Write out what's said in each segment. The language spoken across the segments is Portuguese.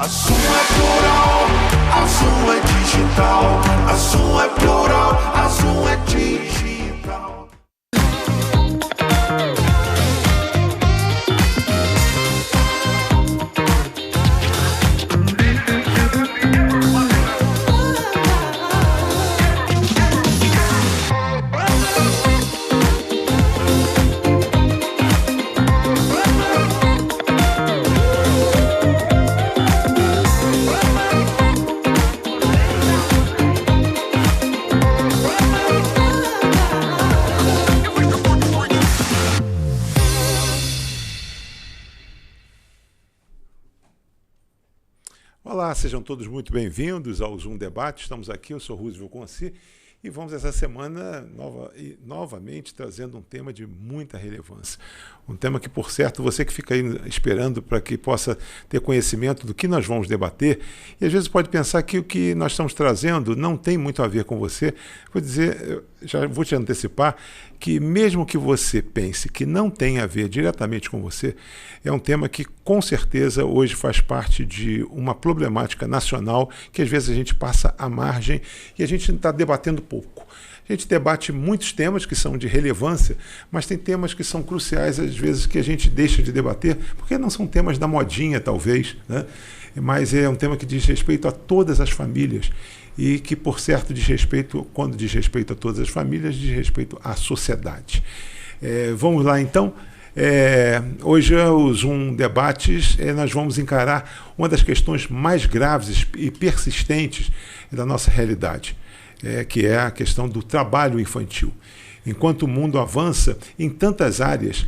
A Zoom é plural, a Zoom é digital. A Zoom é plural, a Zoom é digital. Olá, sejam todos muito bem-vindos ao Zoom Debate. Estamos aqui, eu sou Roosevelt Conci e vamos essa semana novamente trazendo um tema de muita relevância. Um tema que, por certo, você que fica aí esperando para que possa ter conhecimento do que nós vamos debater, e às vezes pode pensar que o que nós estamos trazendo não tem muito a ver com você. Vou dizer, já vou te antecipar, que mesmo que você pense que não tem a ver diretamente com você, é um tema que com certeza hoje faz parte de uma problemática nacional que às vezes a gente passa à margem e a gente está debatendo pouco. A gente debate muitos temas que são de relevância, mas tem temas que são cruciais às vezes que a gente deixa de debater, porque não são temas da modinha talvez, né? Mas é um tema que diz respeito a todas as famílias e que, por certo, diz respeito, quando diz respeito a todas as famílias, diz respeito à sociedade. Vamos lá, então. Hoje, os Zoom Debates, nós vamos encarar uma das questões mais graves e persistentes da nossa realidade, que é a questão do trabalho infantil. Enquanto o mundo avança em tantas áreas,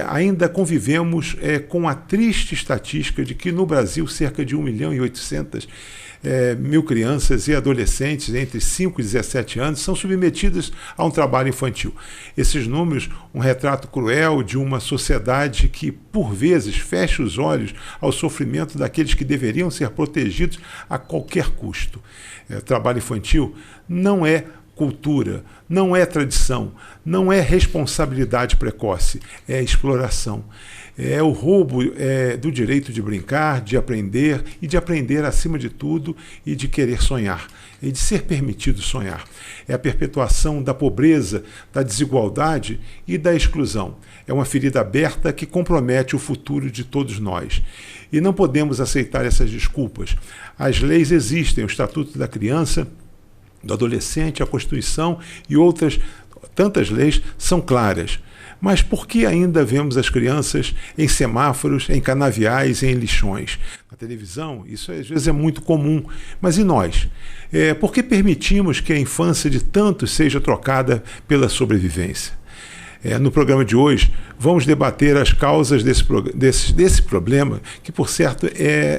ainda convivemos com a triste estatística de que no Brasil cerca de 1.800.000 crianças e adolescentes entre 5 e 17 anos são submetidas a um trabalho infantil. Esses números, um retrato cruel de uma sociedade que, por vezes, fecha os olhos ao sofrimento daqueles que deveriam ser protegidos a qualquer custo. Trabalho infantil não é cultura, não é tradição, não é responsabilidade precoce, é exploração. É o roubo do direito de brincar, de aprender e de aprender acima de tudo e de querer sonhar e de ser permitido sonhar. É a perpetuação da pobreza, da desigualdade e da exclusão. É uma ferida aberta que compromete o futuro de todos nós. E não podemos aceitar essas desculpas. As leis existem, o Estatuto da Criança, do Adolescente, a Constituição e outras tantas leis são claras. Mas por que ainda vemos as crianças em semáforos, em canaviais e em lixões? Na televisão, isso às vezes é muito comum. Mas e nós? Por que permitimos que a infância de tantos seja trocada pela sobrevivência? No programa de hoje, vamos debater as causas desse problema, que, por certo,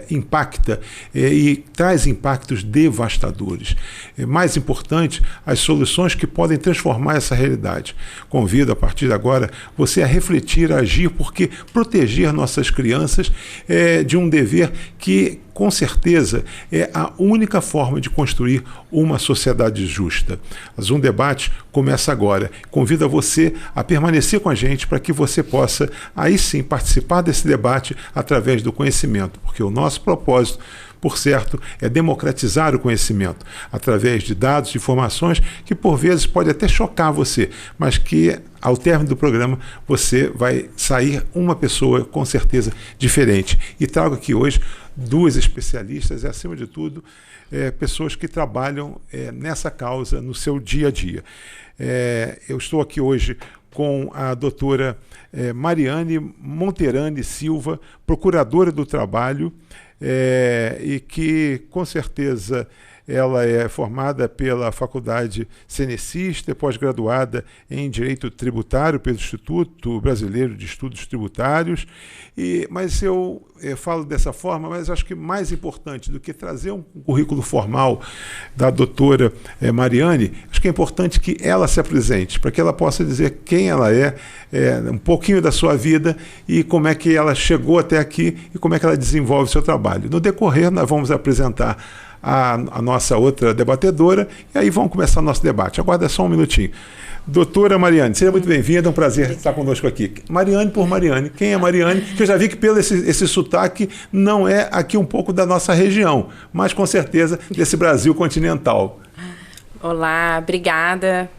impacta e traz impactos devastadores. Mais importante, as soluções que podem transformar essa realidade. Convido, a partir de agora, você a refletir, a agir, porque proteger nossas crianças é de um dever que, com certeza, é a única forma de construir uma sociedade justa. Mas um debate começa agora. Convido a você a permanecer com a gente para que você possa, aí sim, participar desse debate através do conhecimento, porque o nosso propósito, por certo, é democratizar o conhecimento através de dados e informações que, por vezes, pode até chocar você, mas que, ao término do programa, você vai sair uma pessoa, com certeza, diferente. E trago aqui hoje duas especialistas e, acima de tudo, pessoas que trabalham nessa causa no seu dia a dia. Eu estou aqui hoje com a doutora Mariane Monterani Silva, procuradora do trabalho, e que, com certeza, ela é formada pela Faculdade Cenecista, pós-graduada em Direito Tributário pelo Instituto Brasileiro de Estudos Tributários. Mas eu falo dessa forma, mas acho que mais importante do que trazer um currículo formal da doutora Mariane, acho que é importante que ela se apresente, para que ela possa dizer quem ela é, um pouquinho da sua vida e como é que ela chegou até aqui e como é que ela desenvolve o seu trabalho. No decorrer, nós vamos apresentar a nossa outra debatedora, e aí vamos começar o nosso debate. Aguarda só um minutinho. Doutora Mariane, seja muito bem-vinda, é um prazer estar conosco aqui. Mariane por Mariane. Quem é Mariane? Que eu já vi que pelo esse sotaque não é aqui um pouco da nossa região, mas com certeza desse Brasil continental. Olá, obrigada,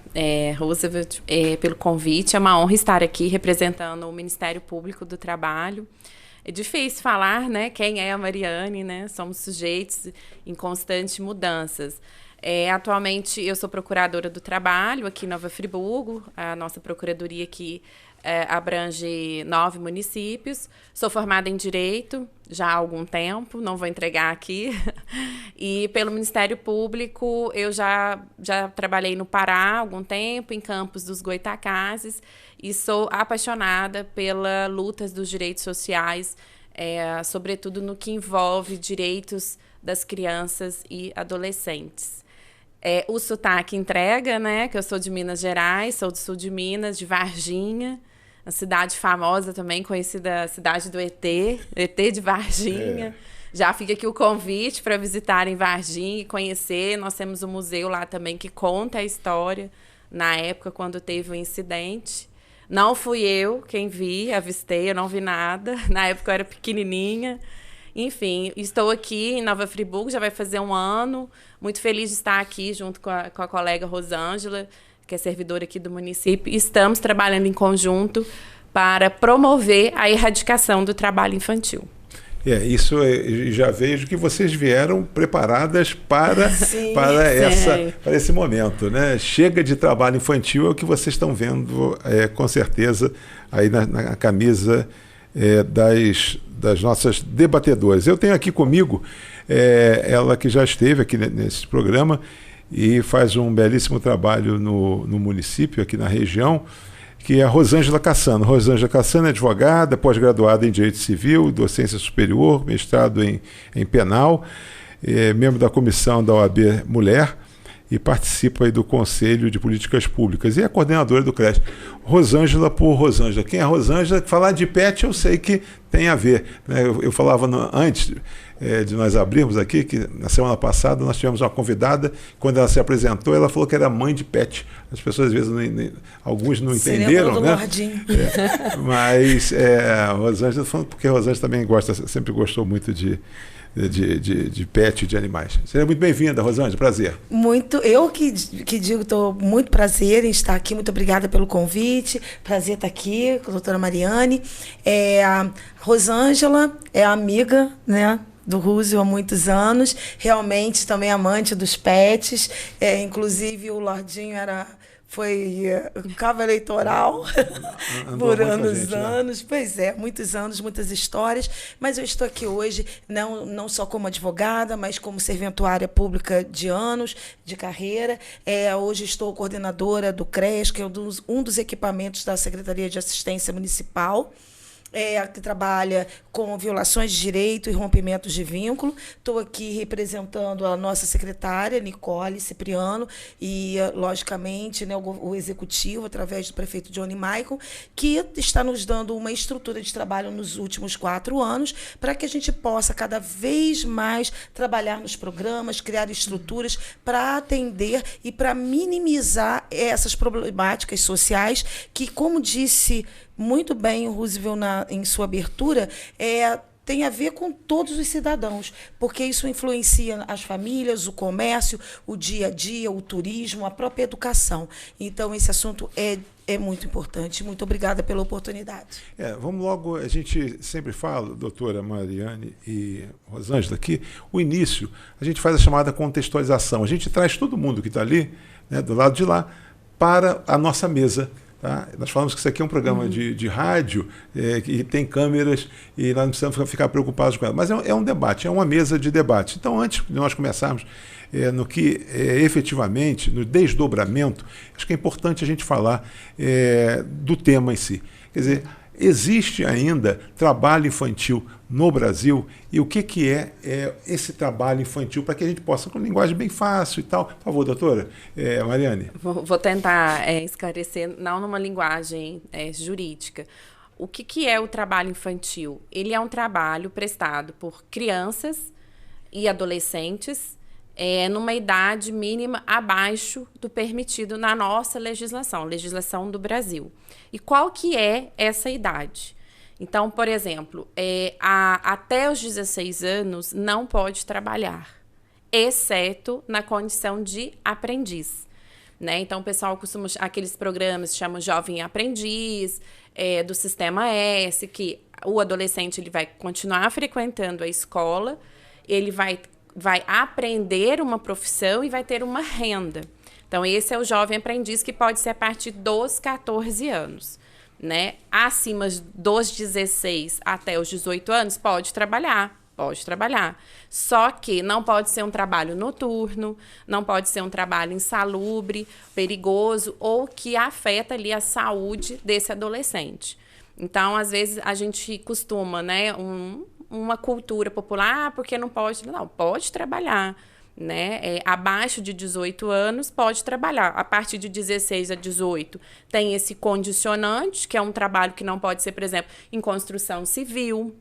Roosevelt, pelo convite. É uma honra estar aqui representando o Ministério Público do Trabalho. É difícil falar, né, quem é a Mariane, né? Somos sujeitos em constantes mudanças. Atualmente, eu sou procuradora do trabalho aqui em Nova Friburgo. A nossa procuradoria aqui abrange 9 municípios. Sou formada em Direito já há algum tempo, não vou entregar aqui. E pelo Ministério Público, eu já trabalhei no Pará há algum tempo, em Campos dos Goitacazes, e sou apaixonada pelas lutas dos direitos sociais, sobretudo no que envolve direitos das crianças e adolescentes. O sotaque entrega, né? Que eu sou de Minas Gerais, sou do sul de Minas, de Varginha, uma cidade famosa também, conhecida cidade do ET de Varginha. Já fica aqui o convite para visitarem Varginha e conhecer. Nós temos um museu lá também que conta a história na época quando teve o incidente. Não fui eu quem avistei, eu não vi nada. Na época eu era pequenininha. Enfim, estou aqui em Nova Friburgo, já vai fazer um ano. Muito feliz de estar aqui junto com a colega Rosângela, que é servidora aqui do município. Estamos trabalhando em conjunto para promover a erradicação do trabalho infantil. Já vejo que vocês vieram preparadas para esse momento, né? Chega de trabalho infantil, é o que vocês estão vendo, com certeza, aí na camisa das nossas debatedoras. Eu tenho aqui comigo ela que já esteve aqui nesse programa e faz um belíssimo trabalho no município, aqui na região, que é a Rosângela Cassano. Rosângela Cassano é advogada, pós-graduada em Direito Civil, docência superior, mestrado em Penal, membro da comissão da OAB Mulher e participa aí do Conselho de Políticas Públicas e é coordenadora do CRES. Rosângela por Rosângela. Quem é a Rosângela? Falar de pet eu sei que tem a ver, né? Eu falava antes de nós abrirmos aqui, que na semana passada nós tivemos uma convidada, quando ela se apresentou, ela falou que era mãe de pet. As pessoas às vezes, alguns não entenderam, né? Mas a Rosângela, falando porque a Rosângela também sempre gostou muito de pet, de animais. Seja muito bem-vinda, Rosângela, prazer. Eu que digo, estou muito prazer em estar aqui, muito obrigada pelo convite, prazer estar aqui com a doutora Mariane. A Rosângela é amiga, né, do Rússio há muitos anos, realmente também amante dos pets, inclusive o Lordinho foi cabo eleitoral por anos. Pois é, muitos anos, muitas histórias. Mas eu estou aqui hoje não só como advogada, mas como serventuária pública de anos de carreira. Hoje estou coordenadora do CRES, que é um dos equipamentos da Secretaria de Assistência Municipal. Que trabalha com violações de direito e rompimentos de vínculo. Estou aqui representando a nossa secretária, Nicole Cipriano, e, logicamente, né, o executivo, através do prefeito Johnny Maicon, que está nos dando uma estrutura de trabalho nos últimos 4 anos, para que a gente possa cada vez mais trabalhar nos programas, criar estruturas para atender e para minimizar essas problemáticas sociais que, como disse muito bem o Roosevelt em sua abertura, tem a ver com todos os cidadãos, porque isso influencia as famílias, o comércio, o dia a dia, o turismo, a própria educação. Então, esse assunto é muito importante. Muito obrigada pela oportunidade. Vamos logo, a gente sempre fala, doutora Mariane e Rosângela, aqui, o início, a gente faz a chamada contextualização. A gente traz todo mundo que está ali, né, do lado de lá, para a nossa mesa. Tá? Nós falamos que isso aqui é um programa de rádio, que tem câmeras e nós não precisamos ficar preocupados com ela. Mas é um debate, é uma mesa de debate. Então, antes de nós começarmos no que efetivamente, no desdobramento, acho que é importante a gente falar do tema em si. Quer dizer, existe ainda trabalho infantil no Brasil e o que é esse trabalho infantil para que a gente possa, com linguagem bem fácil e tal. Por favor, doutora Mariane. Vou tentar esclarecer, não numa linguagem jurídica. O que é o trabalho infantil? Ele é um trabalho prestado por crianças e adolescentes numa idade mínima abaixo do permitido na nossa legislação do Brasil. E qual que é essa idade? Então, por exemplo, até os 16 anos não pode trabalhar, exceto na condição de aprendiz. Né? Então, o pessoal costuma... Aqueles programas se chamam Jovem Aprendiz, do Sistema S, que o adolescente ele vai continuar frequentando a escola, ele vai aprender uma profissão e vai ter uma renda. Então, esse é o Jovem Aprendiz, que pode ser a partir dos 14 anos. Né? Acima dos 16 até os 18 anos, pode trabalhar. Só que não pode ser um trabalho noturno, não pode ser um trabalho insalubre, perigoso ou que afeta ali a saúde desse adolescente. Então, às vezes, a gente costuma, né, uma cultura popular, porque não pode... Não, pode trabalhar. Né? Abaixo de 18 anos pode trabalhar. A partir de 16 a 18 tem esse condicionante, que é um trabalho que não pode ser, por exemplo, em construção civil,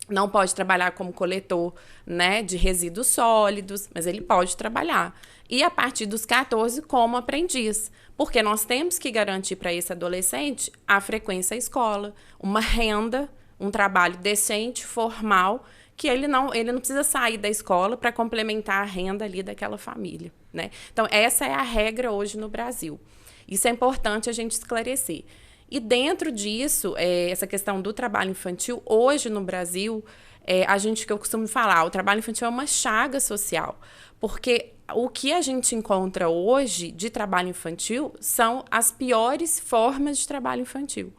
não pode trabalhar como coletor, né, de resíduos sólidos, mas ele pode trabalhar. E a partir dos 14 como aprendiz, porque nós temos que garantir para esse adolescente a frequência à escola, uma renda, um trabalho decente, formal, que ele não precisa sair da escola para complementar a renda ali daquela família, né? Então, essa é a regra hoje no Brasil. Isso é importante a gente esclarecer. E dentro disso, essa questão do trabalho infantil, hoje no Brasil, que eu costumo falar, o trabalho infantil é uma chaga social, porque o que a gente encontra hoje de trabalho infantil são as piores formas de trabalho infantil.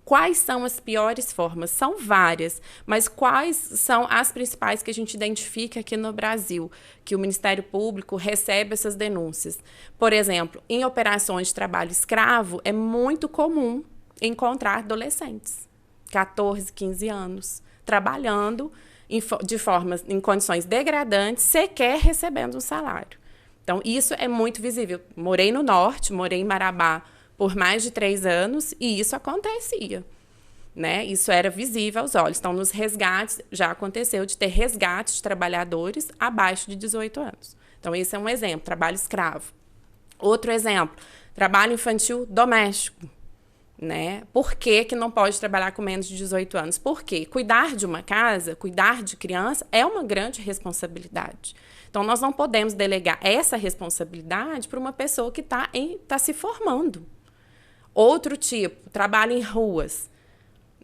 Quais são as piores formas? São várias, mas quais são as principais que a gente identifica aqui no Brasil, que o Ministério Público recebe essas denúncias? Por exemplo, em operações de trabalho escravo, é muito comum encontrar adolescentes, 14, 15 anos, trabalhando em condições degradantes, sequer recebendo um salário. Então, isso é muito visível. Morei no Norte, morei em Marabá, por mais de 3 anos, e isso acontecia, né? Isso era visível aos olhos. Então, nos resgates, já aconteceu de ter resgates de trabalhadores abaixo de 18 anos. Então, esse é um exemplo, trabalho escravo. Outro exemplo, trabalho infantil doméstico, né? Por que que não pode trabalhar com menos de 18 anos? Porque cuidar de uma casa, cuidar de criança, é uma grande responsabilidade. Então, nós não podemos delegar essa responsabilidade para uma pessoa que está se formando. Outro tipo, trabalho em ruas,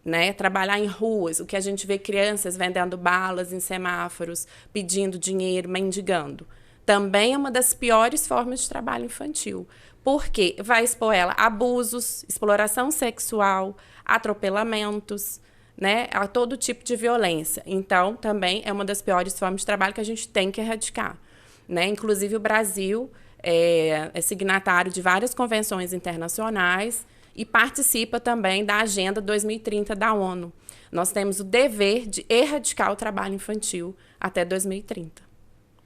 né? Trabalhar em ruas, o que a gente vê crianças vendendo balas em semáforos, pedindo dinheiro, mendigando. Também é uma das piores formas de trabalho infantil, porque vai expor ela a abusos, exploração sexual, atropelamentos, né? A todo tipo de violência. Então, também é uma das piores formas de trabalho que a gente tem que erradicar, né? Inclusive, o Brasil é signatário de várias convenções internacionais e participa também da Agenda 2030 da ONU. Nós temos o dever de erradicar o trabalho infantil até 2030,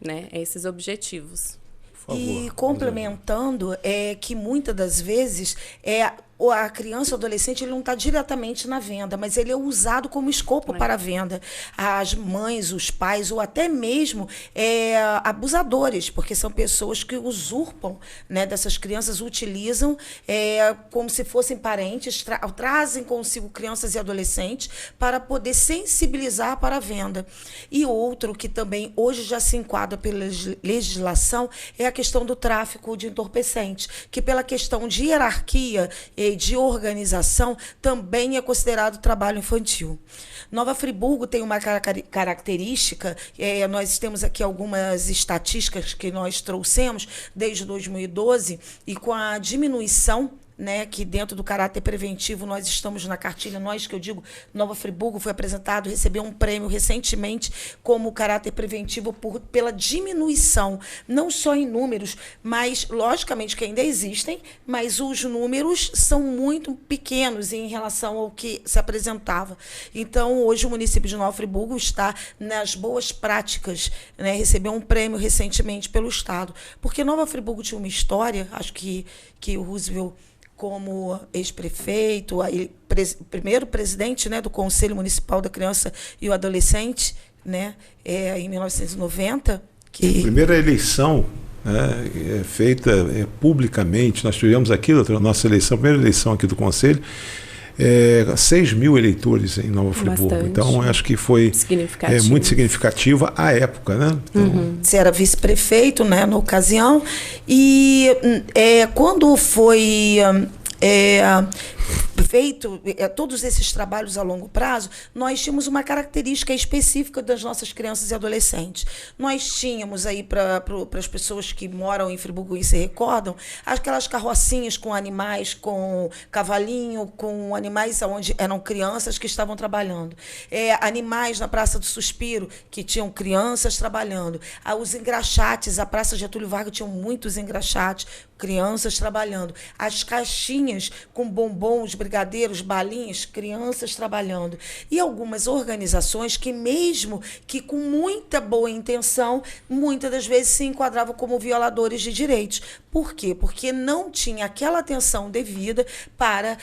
né? Esses objetivos. Por favor, e complementando, que muitas das vezes a criança ou adolescente ele não está diretamente na venda, mas ele é usado como escopo para a venda. As mães, os pais ou até mesmo abusadores, porque são pessoas que usurpam, né, dessas crianças, utilizam como se fossem parentes, trazem consigo crianças e adolescentes para poder sensibilizar para a venda. E outro que também hoje já se enquadra pela legislação é a questão do tráfico de entorpecentes, que pela questão de hierarquia de organização, também é considerado trabalho infantil. Nova Friburgo tem uma característica, nós temos aqui algumas estatísticas que nós trouxemos desde 2012, e com a diminuição, né, que dentro do caráter preventivo nós estamos na cartilha, nós que eu digo, Nova Friburgo foi apresentado, recebeu um prêmio recentemente como caráter preventivo pela diminuição, não só em números, mas logicamente que ainda existem, mas os números são muito pequenos em relação ao que se apresentava. Então, hoje o município de Nova Friburgo está nas boas práticas, né, recebeu um prêmio recentemente pelo Estado, porque Nova Friburgo tinha uma história, acho que o Roosevelt, como ex-prefeito, primeiro presidente, né, do Conselho Municipal da Criança e o Adolescente, né, em 1990, A primeira eleição, né, feita publicamente, nós tivemos aqui, doutora, nossa eleição, a primeira eleição aqui do Conselho, 6 mil eleitores em Nova Friburgo. Bastante. Então, acho que foi muito significativa à época, né? Então, Você era vice-prefeito, né, na ocasião, e quando foi feito todos esses trabalhos a longo prazo, nós tínhamos uma característica específica das nossas crianças e adolescentes. Nós tínhamos aí, para as pessoas que moram em Friburgo e se recordam, aquelas carrocinhas com animais, com cavalinho, com animais onde eram crianças que estavam trabalhando. Animais na Praça do Suspiro, que tinham crianças trabalhando. Os engraxates, a Praça Getúlio Vargas tinham muitos engraxates, crianças trabalhando. As caixinhas com bombons, brigadeiros, balinhas, crianças trabalhando. E algumas organizações que, mesmo que com muita boa intenção, muitas das vezes se enquadravam como violadores de direitos. Por quê? Porque não tinha aquela atenção devida para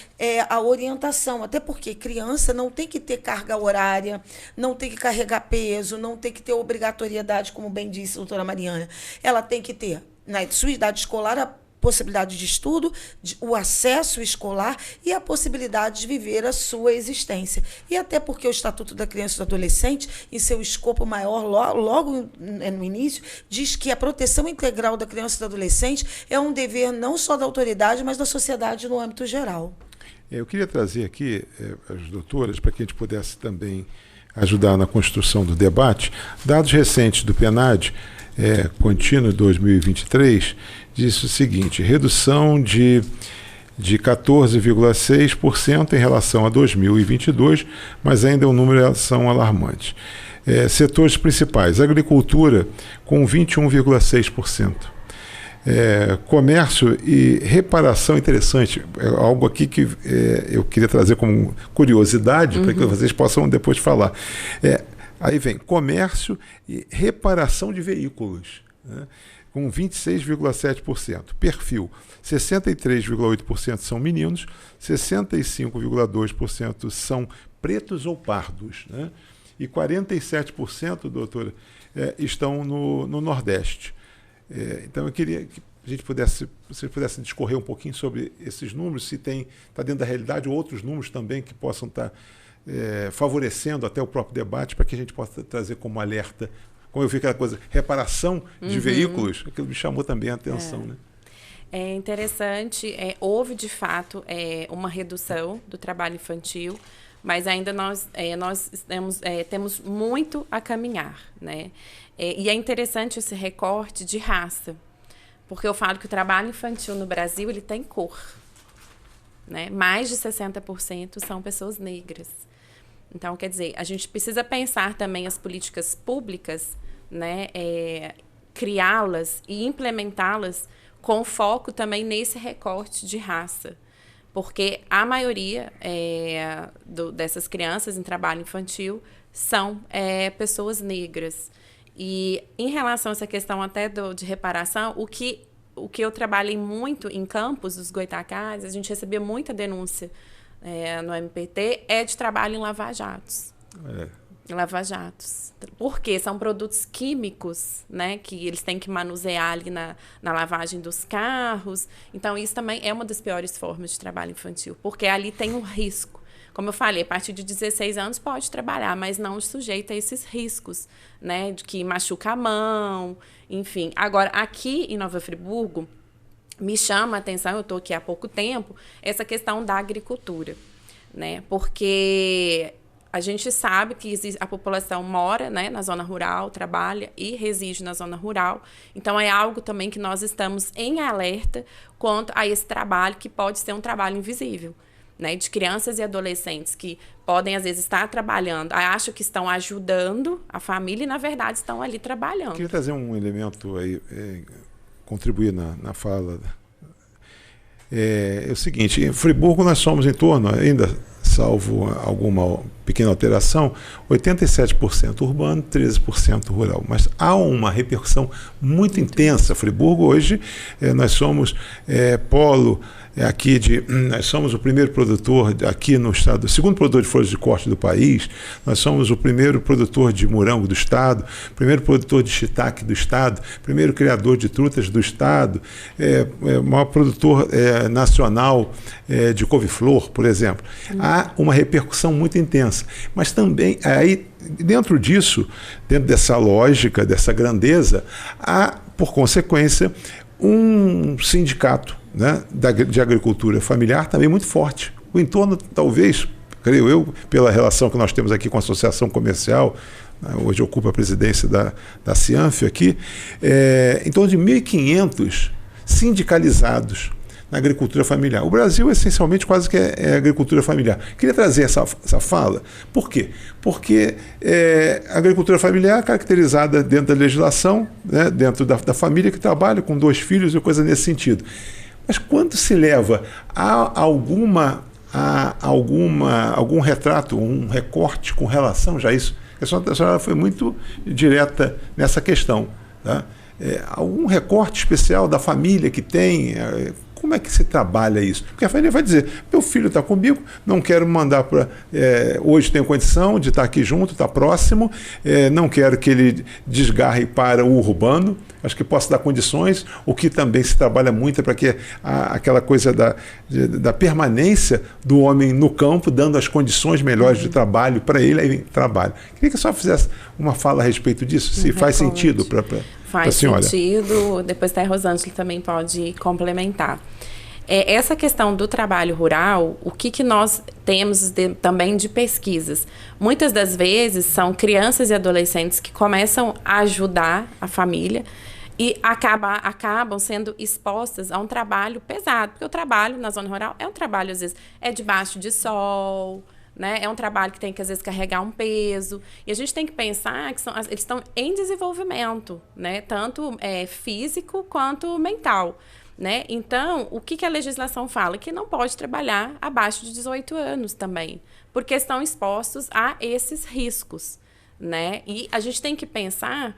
a orientação. Até porque criança não tem que ter carga horária, não tem que carregar peso, não tem que ter obrigatoriedade, como bem disse a doutora Mariana. Ela tem que ter, na sua idade escolar, a possibilidade de estudo, o acesso escolar e a possibilidade de viver a sua existência. E até porque o Estatuto da Criança e do Adolescente, em seu escopo maior, logo no início, diz que a proteção integral da criança e do adolescente é um dever não só da autoridade, mas da sociedade no âmbito geral. Eu queria trazer aqui as doutoras, para que a gente pudesse também ajudar na construção do debate, dados recentes do PNAD, contínuo 2023, diz o seguinte: redução de 14,6% em relação a 2022, mas ainda o número são alarmantes. Setores principais: agricultura com 21,6%. Comércio e reparação, interessante, algo aqui que eu queria trazer como curiosidade, para que vocês possam depois falar. Aí vem comércio e reparação de veículos, né, com 26,7%. Perfil: 63,8% são meninos, 65,2% são pretos ou pardos, né, e 47%, doutora, estão no Nordeste. Então eu queria que vocês pudessem discorrer um pouquinho sobre esses números, se está dentro da realidade, ou outros números também que possam estar favorecendo até o próprio debate, para que a gente possa trazer como alerta. Como eu vi aquela coisa, reparação de veículos, aquilo me chamou também a atenção. Né? É interessante, houve de fato uma redução do trabalho infantil, mas ainda nós temos muito a caminhar, né? E é interessante esse recorte de raça, porque eu falo que o trabalho infantil no Brasil ele tem cor, né? Mais de 60% são pessoas negras. Então, quer dizer, a gente precisa pensar também as políticas públicas, né, criá-las e implementá-las com foco também nesse recorte de raça. Porque a maioria dessas crianças em trabalho infantil são pessoas negras. E em relação a essa questão até de reparação, o que eu trabalhei muito em Campos dos Goitacazes, a gente recebia muita denúncia no MPT, de trabalho em lava-jatos. Lava-jatos. Porque são produtos químicos, né, que eles têm que manusear ali na lavagem dos carros. Então, isso também é uma das piores formas de trabalho infantil, porque ali tem um risco. Como eu falei, a partir de 16 anos pode trabalhar, mas não sujeita a esses riscos, né, de que machuca a mão, enfim. Agora, aqui em Nova Friburgo, me chama a atenção, eu estou aqui há pouco tempo, essa questão da agricultura, né? Porque a gente sabe que a população mora, né, na zona rural, trabalha e reside na zona rural. Então, é algo também que nós estamos em alerta quanto a esse trabalho, que pode ser um trabalho invisível, né, de crianças e adolescentes que podem, às vezes, estar trabalhando, acham que estão ajudando a família e, na verdade, estão ali trabalhando. Eu queria trazer um elemento aí, contribuir na fala. É o seguinte: em Friburgo nós somos em torno, ainda salvo alguma pequena alteração, 87% urbano, 13% rural. Mas há uma repercussão muito intensa. Friburgo, hoje, nós somos polo nós somos o primeiro produtor aqui no estado, o segundo produtor de folhas de corte do país, nós somos o primeiro produtor de morango do estado, primeiro produtor de shiitake do estado, primeiro criador de trutas do estado, o maior produtor nacional de couve-flor, por exemplo. Há uma repercussão muito intensa, mas também aí dentro disso, dentro dessa lógica, dessa grandeza, há, por consequência, um sindicato, né, de agricultura familiar também muito forte. O entorno, talvez, creio eu, pela relação que nós temos aqui com a Associação Comercial, hoje ocupa a presidência da Cianf aqui, em torno de 1.500 sindicalizados na agricultura familiar. O Brasil, essencialmente, quase que é agricultura familiar. Queria trazer essa fala. Por quê? Porque a agricultura familiar é caracterizada dentro da legislação, né, dentro da família que trabalha com 2 filhos e coisa nesse sentido. Mas quando se leva a algum retrato, um recorte com relação já a isso, a senhora foi muito direta nessa questão, tá? Algum recorte especial da família que tem, como é que se trabalha isso? Porque a família vai dizer, meu filho está comigo, não quero mandar para... hoje tenho condição de estar aqui junto, estar próximo, não quero que ele desgarre para o urbano, acho que posso dar condições, o que também se trabalha muito é para que aquela coisa da permanência do homem no campo, dando as condições melhores de trabalho para ele, aí trabalho. Queria que a senhora fizesse uma fala a respeito disso, se faz sentido para a senhora. Faz sentido, depois a Rosângela também pode complementar. Essa questão do trabalho rural, o que nós temos também de pesquisas? Muitas das vezes são crianças e adolescentes que começam a ajudar a família e acabam sendo expostas a um trabalho pesado, porque o trabalho na zona rural é um trabalho, às vezes, debaixo de sol, né? É um trabalho que tem que, às vezes, carregar um peso. E a gente tem que pensar que eles estão em desenvolvimento, né? Tanto físico quanto mental. Né? Então, o que a legislação fala? Que não pode trabalhar abaixo de 18 anos também, porque estão expostos a esses riscos. Né? E a gente tem que pensar...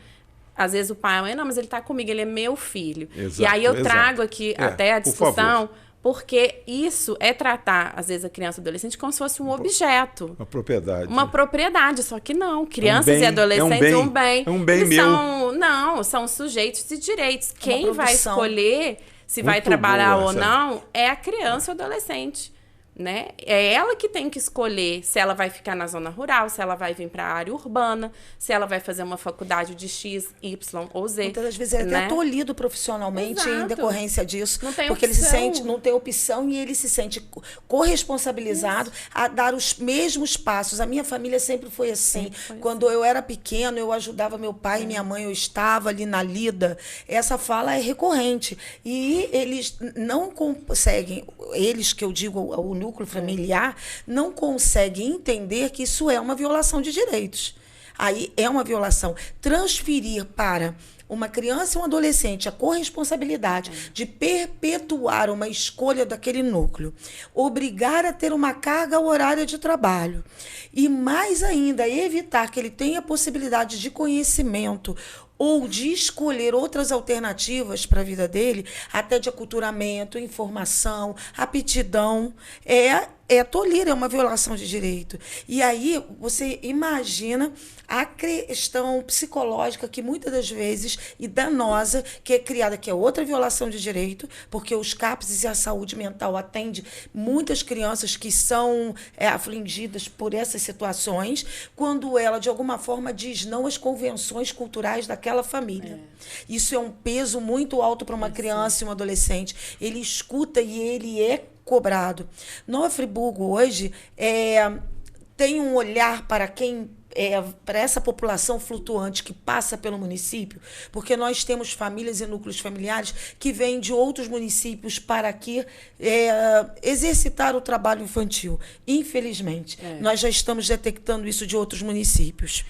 Às vezes o pai, não, mas ele está comigo, ele é meu filho. Exato, e aí eu trago aqui até a discussão... Porque isso é tratar, às vezes, a criança e adolescente como se fosse um objeto. Uma propriedade. Uma propriedade, só que não. Crianças e adolescentes é um bem meu. São sujeitos de direitos. Quem vai escolher se vai trabalhar ou não é a criança ou adolescente. Né? É ela que tem que escolher se ela vai ficar na zona rural, se ela vai vir para a área urbana, se ela vai fazer uma faculdade de X, Y ou Z. Muitas das vezes ele é até tolhido profissionalmente. Exato. Em decorrência disso. Não tem porque opção. Ele se sente, não tem opção e ele se sente corresponsabilizado a dar os mesmos passos. A minha família sempre foi assim. Quando eu era pequeno, eu ajudava meu pai e minha mãe, eu estava ali na lida. Essa fala é recorrente. E eles não conseguem, eles que eu digo, o núcleo familiar, não consegue entender que isso é uma violação de direitos. Aí é uma violação. Transferir para uma criança e um adolescente a corresponsabilidade de perpetuar uma escolha daquele núcleo, obrigar a ter uma carga horária de trabalho e, mais ainda, evitar que ele tenha possibilidade de conhecimento ou de escolher outras alternativas para a vida dele, até de aculturamento, informação, aptidão, é tolir, é uma violação de direito. E aí você imagina a questão psicológica que muitas das vezes, e danosa, que é criada, que é outra violação de direito, porque os CAPS e a saúde mental atende muitas crianças que são afligidas por essas situações, quando ela, de alguma forma, diz não às convenções culturais daquela família. Isso é um peso muito alto para uma criança e um adolescente. Ele escuta e ele é cobrado. Nova Friburgo hoje tem um olhar para quem para essa população flutuante que passa pelo município, porque nós temos famílias e núcleos familiares que vêm de outros municípios para aqui exercitar o trabalho infantil. Infelizmente, nós já estamos detectando isso de outros municípios.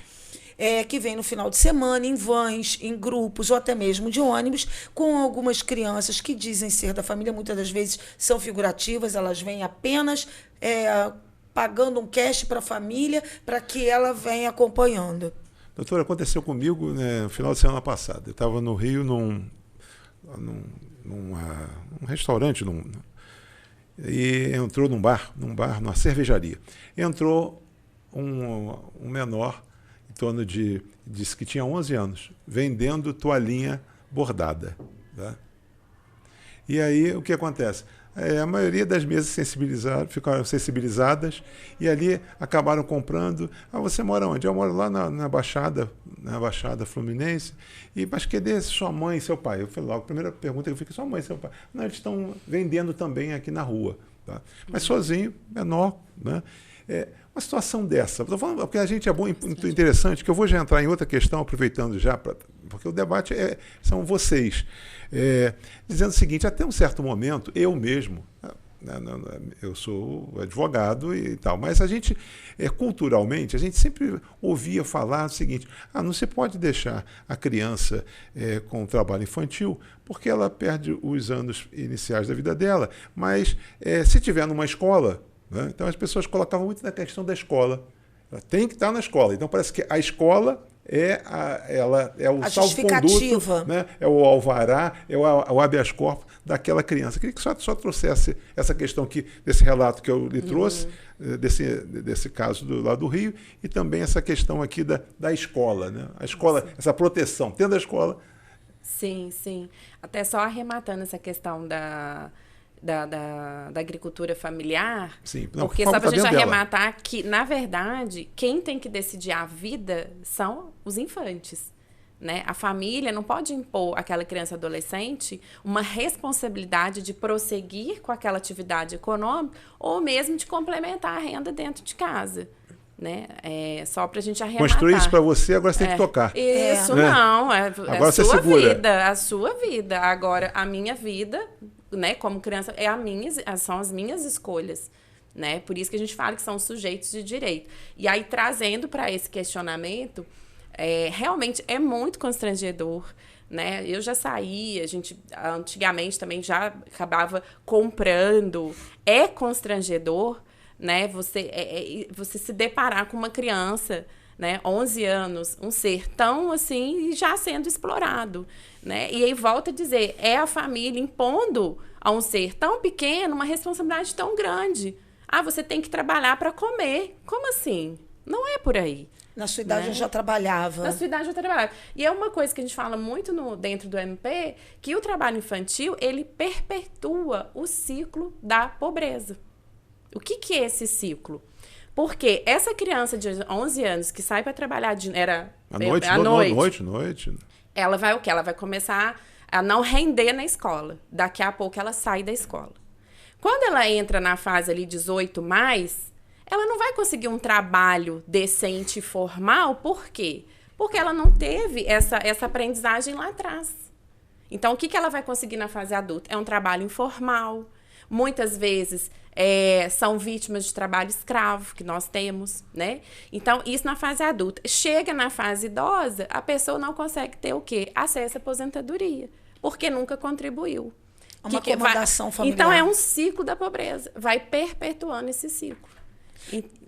Que vem no final de semana, em vans, em grupos, ou até mesmo de ônibus, com algumas crianças que dizem ser da família, muitas das vezes são figurativas, elas vêm apenas pagando um cash para a família para que ela venha acompanhando. Doutora, aconteceu comigo, né, no final de semana passada. Eu estava no Rio num restaurante, e entrou num bar, numa cervejaria. Entrou um menor, em torno disse que tinha 11 anos, vendendo toalhinha bordada. Tá? E aí, o que acontece? A maioria das mesas ficaram sensibilizadas e ali acabaram comprando. Ah, você mora onde? Eu moro lá na Baixada Fluminense. Mas cadê sua mãe e seu pai? Eu falei logo, a primeira pergunta que eu fiz, sua mãe e seu pai? Não, eles estão vendendo também aqui na rua. Tá? Mas sozinho, menor, né? Uma situação dessa. Estou falando porque a gente é bom, muito interessante, que eu vou já entrar em outra questão, aproveitando já, porque o debate são vocês. Dizendo o seguinte, até um certo momento, eu mesmo, eu sou advogado e tal, mas a gente, culturalmente, a gente sempre ouvia falar o seguinte, não se pode deixar a criança com o trabalho infantil, porque ela perde os anos iniciais da vida dela, mas se tiver numa escola, né, então as pessoas colocavam muito na questão da escola, ela tem que estar na escola, então parece que a escola é o salvo-conduto, né? É o alvará, é o habeas corpus daquela criança. Queria que só trouxesse essa questão aqui, desse relato que eu lhe trouxe, desse caso lá do Rio, e também essa questão aqui da escola, né? A escola, essa proteção, tendo a escola. Sim, sim. Até só arrematando essa questão da agricultura familiar, sim, não, porque só para a gente arrematar que, na verdade, quem tem que decidir a vida são os infantes. Né? A família não pode impor àquela criança adolescente uma responsabilidade de prosseguir com aquela atividade econômica ou mesmo de complementar a renda dentro de casa. Né? Só para a gente arrematar. Construir isso para você, agora você tem que tocar. Isso, não. Agora a você sua segura. vida. A sua vida. Agora, a minha vida, né, como criança, são as minhas escolhas. Né? Por isso que a gente fala que são sujeitos de direito. E aí, trazendo para esse questionamento, realmente é muito constrangedor. Né? Eu já saí, a gente antigamente também já acabava comprando. É constrangedor, né? Você se deparar com uma criança, né, 11 anos, um ser tão assim, já sendo explorado, né? E aí volta a dizer, é a família impondo a um ser tão pequeno uma responsabilidade tão grande. Você tem que trabalhar para comer. Como assim? Não é por aí. Na sua idade, né? Eu já trabalhava. Na sua idade eu já trabalhava. E é uma coisa que a gente fala muito dentro do MP, que o trabalho infantil, ele perpetua o ciclo da pobreza. O que é esse ciclo? Porque essa criança de 11 anos que sai para trabalhar à noite. Ela vai o quê? Ela vai começar a não render na escola. Daqui a pouco ela sai da escola. Quando ela entra na fase ali 18 mais, ela não vai conseguir um trabalho decente e formal. Por quê? Porque ela não teve essa aprendizagem lá atrás. Então, o que ela vai conseguir na fase adulta? É um trabalho informal. Muitas vezes são vítimas de trabalho escravo, que nós temos, né? Então, isso na fase adulta. Chega na fase idosa, a pessoa não consegue ter o quê? Acesso à aposentadoria, porque nunca contribuiu. Uma acomodação familiar. Então, é um ciclo da pobreza. Vai perpetuando esse ciclo.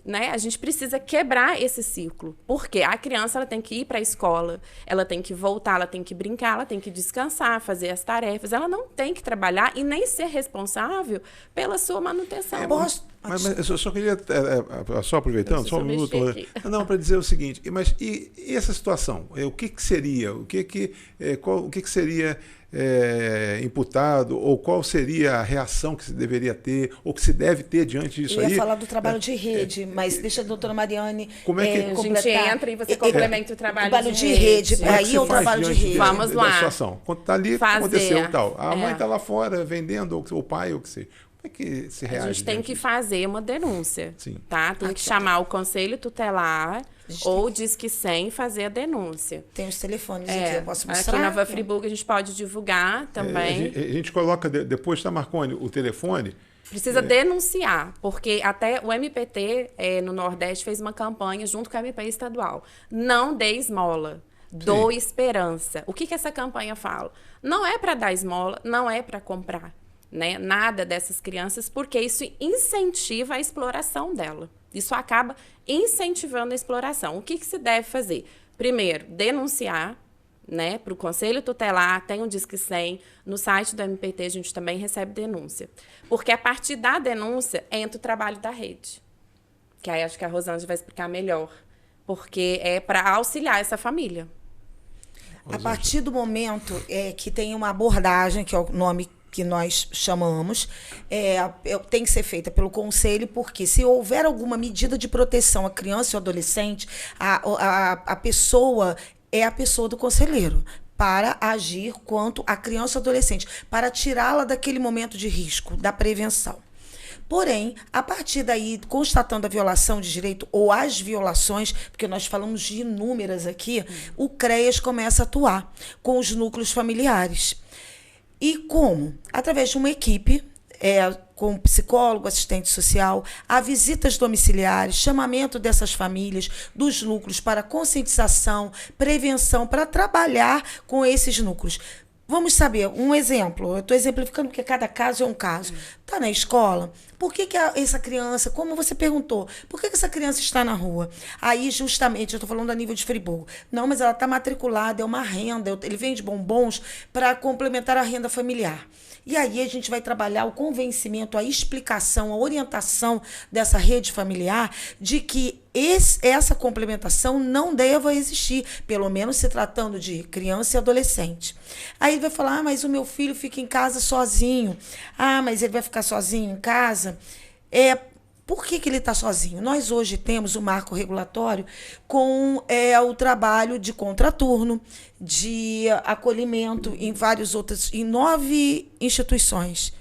Né? A gente precisa quebrar esse ciclo. Porque a criança ela tem que ir para a escola, ela tem que voltar, ela tem que brincar, ela tem que descansar, fazer as tarefas. Ela não tem que trabalhar e nem ser responsável pela sua manutenção. Mas eu só queria, só aproveitando, só um minuto. Não, para dizer o seguinte, e essa situação? O que seria? O que seria imputado? Ou qual seria a reação que se deveria ter, ou que se deve ter diante disso aí? Eu ia falar do trabalho de rede, mas deixa a doutora Mariane como é que a gente entra e você complementa o trabalho de rede. Aí é o trabalho de rede. Vamos lá. Situação. Quando está ali, aconteceu tal. A mãe está lá fora vendendo, ou o pai, ou o que seja. Como é que se reage? A gente tem que fazer uma denúncia. Sim. Tá? Tem que chamar o conselho tutelar ou Disque 100 e fazer a denúncia. Tem os telefones aqui, eu posso mostrar. Aqui na Nova Friburgo a gente pode divulgar também. A gente coloca depois, tá, Marconi, o telefone. Precisa denunciar, porque até o MPT no Nordeste fez uma campanha junto com a MP estadual. Não dê esmola, doe esperança. O que essa campanha fala? Não é para dar esmola, não é para comprar. né, nada dessas crianças, porque isso incentiva a exploração dela. Isso acaba incentivando a exploração. O que se deve fazer? Primeiro, denunciar, né, para o Conselho Tutelar, tem um Disque 100, no site do MPT a gente também recebe denúncia. Porque a partir da denúncia entra o trabalho da rede, que aí acho que a Rosângela vai explicar melhor, porque é para auxiliar essa família. A partir do momento que tem uma abordagem, que é o nome que nós chamamos, tem que ser feita pelo conselho, porque se houver alguma medida de proteção à criança e ao adolescente, a pessoa é a pessoa do conselheiro para agir quanto à criança e adolescente, para tirá-la daquele momento de risco, da prevenção. Porém, a partir daí, constatando a violação de direito ou as violações, porque nós falamos de inúmeras aqui, o CREAS começa a atuar com os núcleos familiares. E como? Através de uma equipe, com psicólogo, assistente social, há visitas domiciliares, chamamento dessas famílias, dos núcleos para conscientização, prevenção, para trabalhar com esses núcleos. Vamos saber, um exemplo, eu estou exemplificando porque cada caso é um caso. Está na escola, por que essa criança, como você perguntou, por que essa criança está na rua? Aí, justamente, eu estou falando a nível de Friburgo. Não, mas ela está matriculada, é uma renda, ele vende bombons para complementar a renda familiar. E aí a gente vai trabalhar o convencimento, a explicação, a orientação dessa rede familiar de que essa complementação não deva existir, pelo menos se tratando de criança e adolescente. Aí ele vai falar, mas o meu filho fica em casa sozinho. Mas ele vai ficar sozinho em casa? Por que ele está sozinho? Nós hoje temos o marco regulatório com o trabalho de contraturno, de acolhimento em 9 instituições.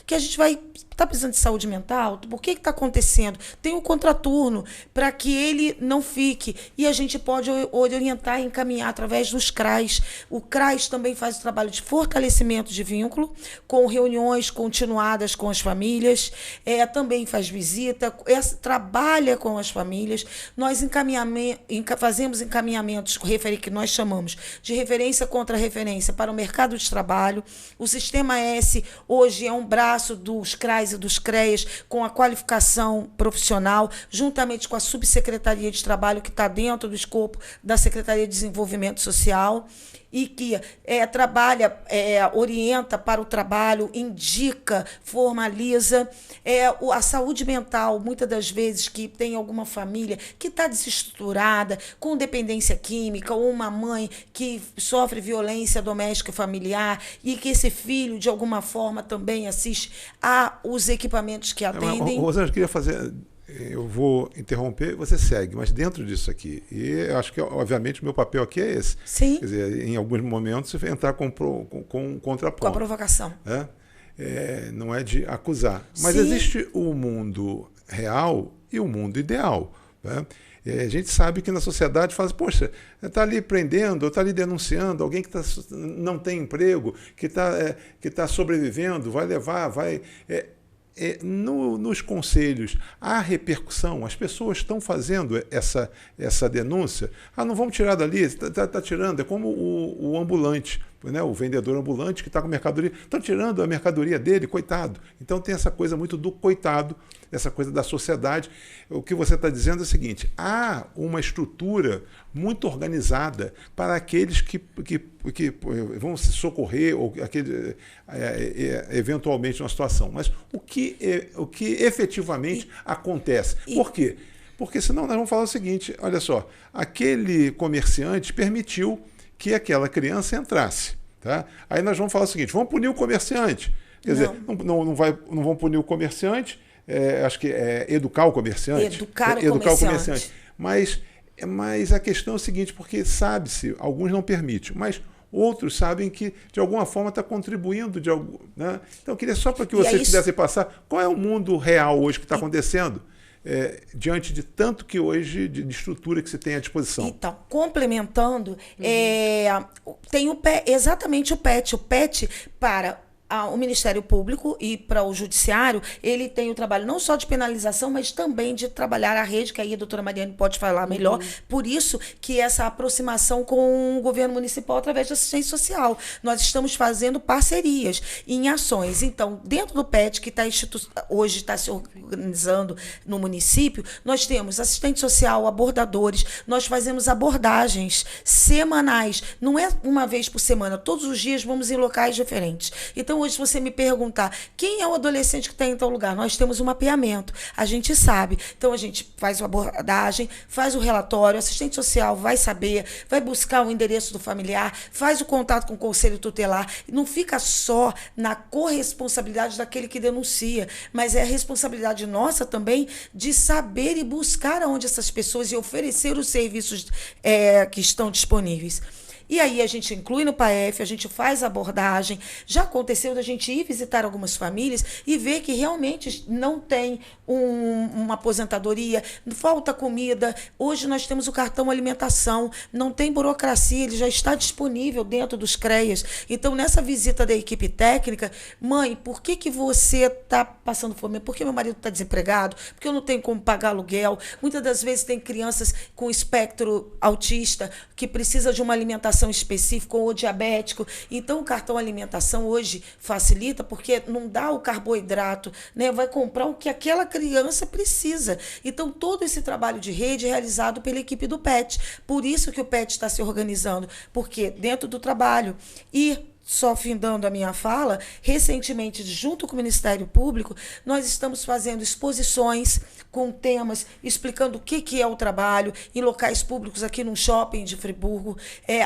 Que a gente vai... Está precisando de saúde mental? Por que está acontecendo? Tem o contraturno para que ele não fique. E a gente pode orientar e encaminhar através dos CRAs. O CRAs também faz o trabalho de fortalecimento de vínculo, com reuniões continuadas com as famílias. Também faz visita, trabalha com as famílias. Nós fazemos encaminhamentos que nós chamamos de referência contra referência para o mercado de trabalho. O Sistema S hoje é um braço dos CRAs e dos CREAS com a qualificação profissional, juntamente com a Subsecretaria de Trabalho, que está dentro do escopo da Secretaria de Desenvolvimento Social, e que trabalha, orienta para o trabalho, indica, formaliza. A saúde mental, muitas das vezes, que tem alguma família que está desestruturada, com dependência química, ou uma mãe que sofre violência doméstica e familiar, e que esse filho, de alguma forma, também assiste aos equipamentos que atendem. Rosângela, queria fazer... Eu vou interromper, você segue, mas dentro disso aqui, e eu acho que, obviamente, o meu papel aqui é esse. Sim. Quer dizer, em alguns momentos, você vai entrar com um contraponto. Com a provocação. Não é de acusar. Mas Sim. Existe o mundo real e o mundo ideal. Né? A gente sabe que na sociedade fala, poxa, está ali prendendo, está ali denunciando alguém que não tem emprego, que tá sobrevivendo, vai levar, vai... Nos conselhos, há repercussão, as pessoas estão fazendo essa denúncia. Não vamos tirar dali, está tirando, é como o ambulante, né? O vendedor ambulante que está com mercadoria, estão tirando a mercadoria dele, coitado. Então tem essa coisa muito do coitado, essa coisa da sociedade. O que você está dizendo é o seguinte, há uma estrutura muito organizada para aqueles que vão se socorrer ou eventualmente numa situação. Mas o que efetivamente acontece? Por quê? Porque senão nós vamos falar o seguinte, olha só, aquele comerciante permitiu que aquela criança entrasse. Tá? Aí nós vamos falar o seguinte, vamos punir o comerciante. Quer dizer, não vão punir o comerciante, acho que é educar o comerciante. Educar o comerciante. Mas a questão é o seguinte, porque sabe-se, alguns não permitem, mas outros sabem que de alguma forma está contribuindo. Né? Então eu queria só para que vocês pudessem passar, qual é o mundo real hoje que está acontecendo? Diante de tanto que hoje de estrutura que se tem à disposição. Então, complementando, tem exatamente o PET. O PET para o Ministério Público e para o Judiciário, ele tem o trabalho não só de penalização, mas também de trabalhar a rede, que aí a doutora Mariane pode falar melhor. Por isso que essa aproximação com o governo municipal através da assistência social. Nós estamos fazendo parcerias em ações. Então, dentro do PET, que hoje está se organizando no município, nós temos assistente social, abordadores, nós fazemos abordagens semanais. Não é uma vez por semana, todos os dias vamos em locais diferentes. Então, hoje, se você me perguntar quem é o adolescente que está em tal lugar, nós temos um mapeamento, a gente sabe. Então, a gente faz uma abordagem, faz o relatório, o assistente social vai saber, vai buscar o endereço do familiar, faz o contato com o conselho tutelar, não fica só na corresponsabilidade daquele que denuncia, mas é a responsabilidade nossa também de saber e buscar aonde essas pessoas e oferecer os serviços que estão disponíveis. E aí a gente inclui no PAEF, a gente faz abordagem. Já aconteceu da gente ir visitar algumas famílias e ver que realmente não tem uma aposentadoria, falta comida. Hoje nós temos o cartão alimentação, não tem burocracia, ele já está disponível dentro dos CREAS. Então, nessa visita da equipe técnica, mãe, por que você está passando fome? Porque meu marido está desempregado? Porque eu não tenho como pagar aluguel? Muitas das vezes tem crianças com espectro autista que precisa de uma alimentação específica ou diabético. Então, o cartão alimentação hoje facilita porque não dá o carboidrato, né? Vai comprar o que aquela criança precisa. Então, todo esse trabalho de rede é realizado pela equipe do PET. Por isso que o PET está se organizando, porque dentro do trabalho só findando a minha fala, recentemente, junto com o Ministério Público, nós estamos fazendo exposições com temas, explicando o que é o trabalho em locais públicos aqui no shopping de Friburgo,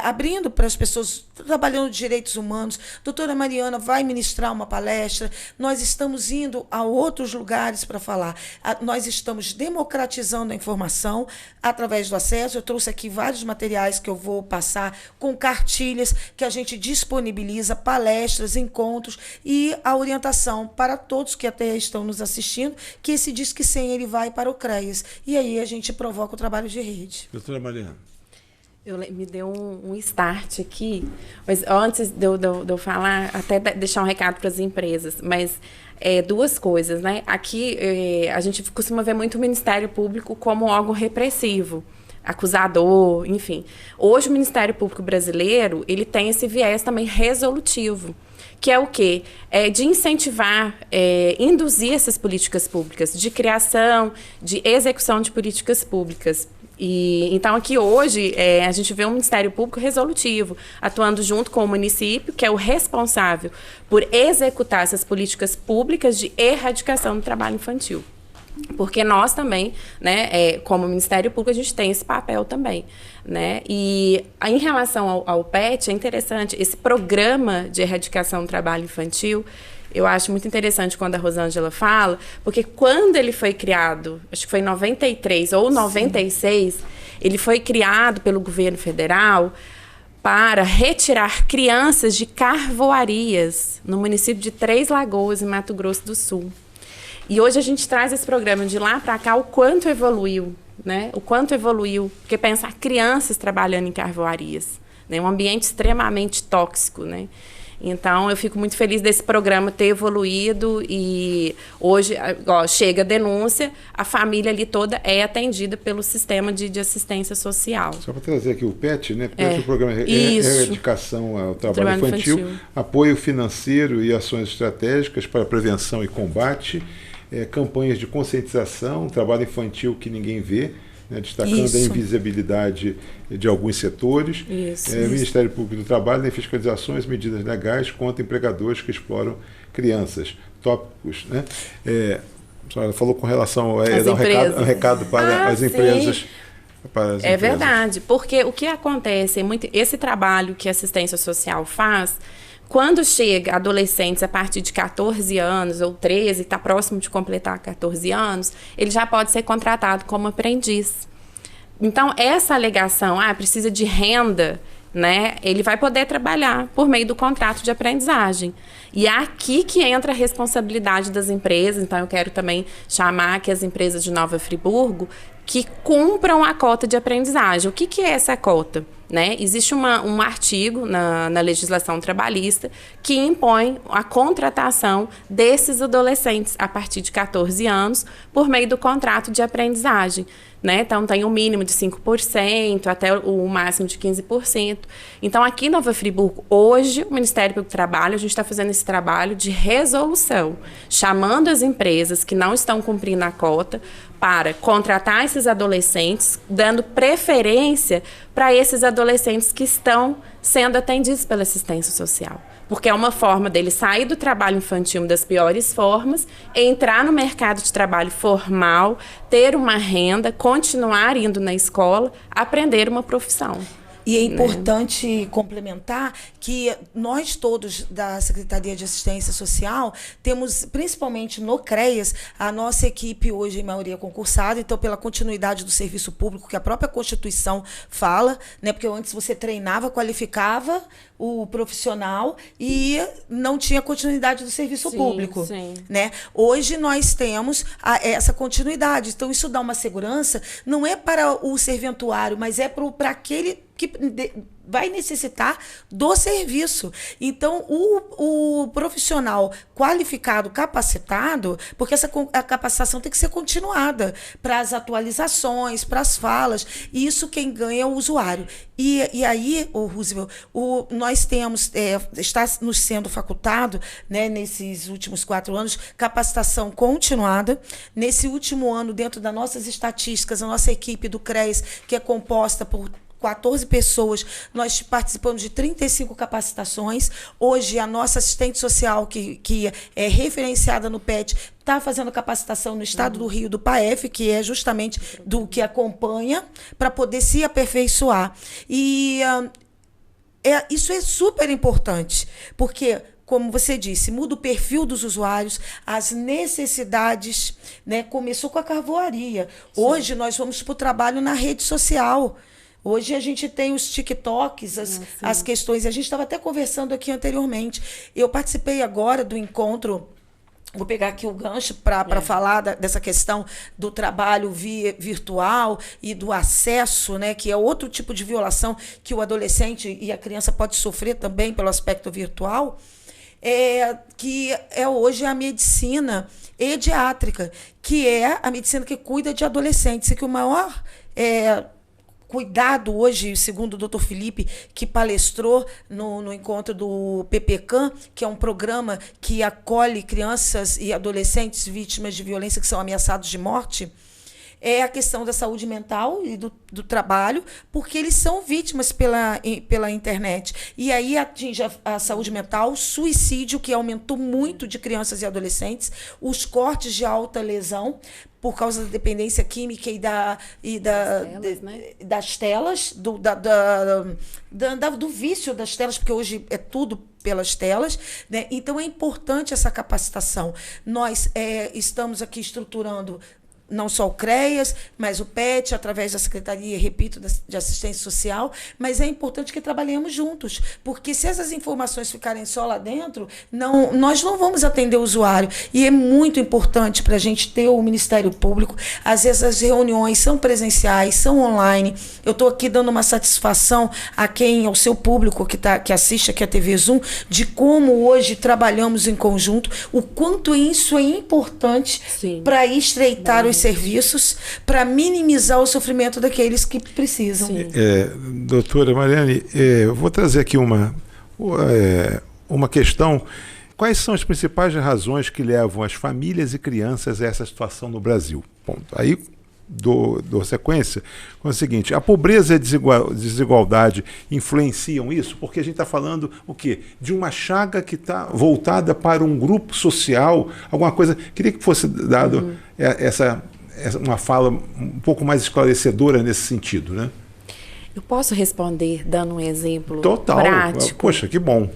abrindo para as pessoas trabalhando de direitos humanos. Doutora Mariana vai ministrar uma palestra, nós estamos indo a outros lugares para falar. Nós estamos democratizando a informação através do acesso. Eu trouxe aqui vários materiais que eu vou passar com cartilhas que a gente disponibiliza, palestras, encontros e a orientação para todos que até estão nos assistindo, que esse Disque 100 ele vai para o CREAS. E aí a gente provoca o trabalho de rede. Doutora Mariana. Me deu um start aqui, mas antes de eu falar, até deixar um recado para as empresas, mas duas coisas, né? Aqui a gente costuma ver muito o Ministério Público como órgão repressivo, acusador, enfim. Hoje o Ministério Público brasileiro, ele tem esse viés também resolutivo, que é o quê? De incentivar, induzir essas políticas públicas, de criação, de execução de políticas públicas. Então, aqui hoje, a gente vê um Ministério Público resolutivo, atuando junto com o município, que é o responsável por executar essas políticas públicas de erradicação do trabalho infantil. Porque nós também, né, como Ministério Público, a gente tem esse papel também, né? E em relação ao PET, é interessante, esse programa de erradicação do trabalho infantil, eu acho muito interessante quando a Rosângela fala, porque quando ele foi criado, acho que foi em 93 ou 96, ele foi criado pelo governo federal para retirar crianças de carvoarias no município de Três Lagoas, em Mato Grosso do Sul. E hoje a gente traz esse programa de lá para cá, o quanto evoluiu, né? O quanto evoluiu. Porque pensar crianças trabalhando em carvoarias, né? Um ambiente extremamente tóxico, né? Então, eu fico muito feliz desse programa ter evoluído e hoje, chega a denúncia, a família ali toda é atendida pelo sistema de assistência social. Só para trazer aqui o PET, né? PET é o programa Erradicação ao Trabalho Infantil, apoio financeiro e ações estratégicas para prevenção e combate, campanhas de conscientização, trabalho infantil que ninguém vê, né, destacando a invisibilidade de alguns setores. Ministério Público do Trabalho, né, fiscalizações, medidas legais contra empregadores que exploram crianças. Tópicos, né? A senhora falou com relação a dar um recado para as empresas. É verdade, porque o que acontece, esse trabalho que a assistência social faz, quando chega adolescentes a partir de 14 anos ou 13, está próximo de completar 14 anos, ele já pode ser contratado como aprendiz. Então, essa alegação, precisa de renda, né? Ele vai poder trabalhar por meio do contrato de aprendizagem. E é aqui que entra a responsabilidade das empresas. Então, eu quero também chamar que as empresas de Nova Friburgo que cumpram a cota de aprendizagem. O que é essa cota? né? Existe um artigo na legislação trabalhista que impõe a contratação desses adolescentes a partir de 14 anos por meio do contrato de aprendizagem, né? Então, tem um mínimo de 5% até o máximo de 15%. Então, aqui em Nova Friburgo, hoje, o Ministério Público do Trabalho, a gente está fazendo esse trabalho de resolução, chamando as empresas que não estão cumprindo a cota para contratar esses adolescentes, dando preferência para esses adolescentes que estão sendo atendidos pela assistência social. Porque é uma forma dele sair do trabalho infantil, uma das piores formas, entrar no mercado de trabalho formal, ter uma renda, continuar indo na escola, aprender uma profissão. E é importante complementar que nós todos da Secretaria de Assistência Social temos, principalmente no CREAS, a nossa equipe hoje em maioria concursada, então pela continuidade do serviço público, que a própria Constituição fala, né, porque antes você treinava, qualificava o profissional e não tinha continuidade do serviço público. Sim. Né? Hoje nós temos essa continuidade, então isso dá uma segurança, não é para o serventuário, mas é para aquele que vai necessitar do serviço. Então, o profissional qualificado, capacitado, porque a capacitação tem que ser continuada para as atualizações, para as falas, e isso quem ganha é o usuário. E aí, Roosevelt, nós temos, está nos sendo facultado, né, nesses últimos 4 anos, capacitação continuada. Nesse último ano, dentro das nossas estatísticas, a nossa equipe do CREAS, que é composta por 14 pessoas, nós participamos de 35 capacitações. Hoje, a nossa assistente social, que é referenciada no PET, está fazendo capacitação no estado do Rio, do PAEF, que é justamente do que acompanha, para poder se aperfeiçoar. E isso é super importante, porque, como você disse, muda o perfil dos usuários, as necessidades, né? Começou com a carvoaria. Hoje, nós vamos para o trabalho na rede social. Hoje a gente tem os TikToks, as questões. A gente estava até conversando aqui anteriormente. Eu participei agora do encontro, vou pegar aqui o gancho para falar dessa questão do trabalho virtual e do acesso, né, que é outro tipo de violação que o adolescente e a criança pode sofrer também pelo aspecto virtual, que é hoje a medicina pediátrica, que é a medicina que cuida de adolescentes, e que o maior cuidado hoje, segundo o Dr. Felipe, que palestrou no encontro do PPCAM, que é um programa que acolhe crianças e adolescentes vítimas de violência que são ameaçados de morte, é a questão da saúde mental e do trabalho, porque eles são vítimas pela internet. E aí atinge a saúde mental, suicídio, que aumentou muito de crianças e adolescentes, os cortes de alta lesão, por causa da dependência química das telas, do vício das telas, porque hoje é tudo pelas telas, né? Então é importante essa capacitação. Nós estamos aqui estruturando não só o CREAS, mas o PET, através da Secretaria, repito, de Assistência Social, mas é importante que trabalhemos juntos, porque se essas informações ficarem só lá dentro, nós não vamos atender o usuário. E é muito importante para a gente ter o Ministério Público. Às vezes as reuniões são presenciais, são online. Eu estou aqui dando uma satisfação ao seu público que assiste aqui a TV Zoom, de como hoje trabalhamos em conjunto, o quanto isso é importante para estreitar os serviços, para minimizar o sofrimento daqueles que precisam. Doutora Mariane, eu vou trazer aqui uma questão. Quais são as principais razões que levam as famílias e crianças a essa situação no Brasil? Ponto. Aí dou sequência com o seguinte: a pobreza e a desigualdade influenciam isso? Porque a gente está falando o quê? De uma chaga que está voltada para um grupo social, alguma coisa. Queria que fosse dado uma fala um pouco mais esclarecedora nesse sentido, né? Eu posso responder dando um exemplo Total. Prático? Poxa, que bom.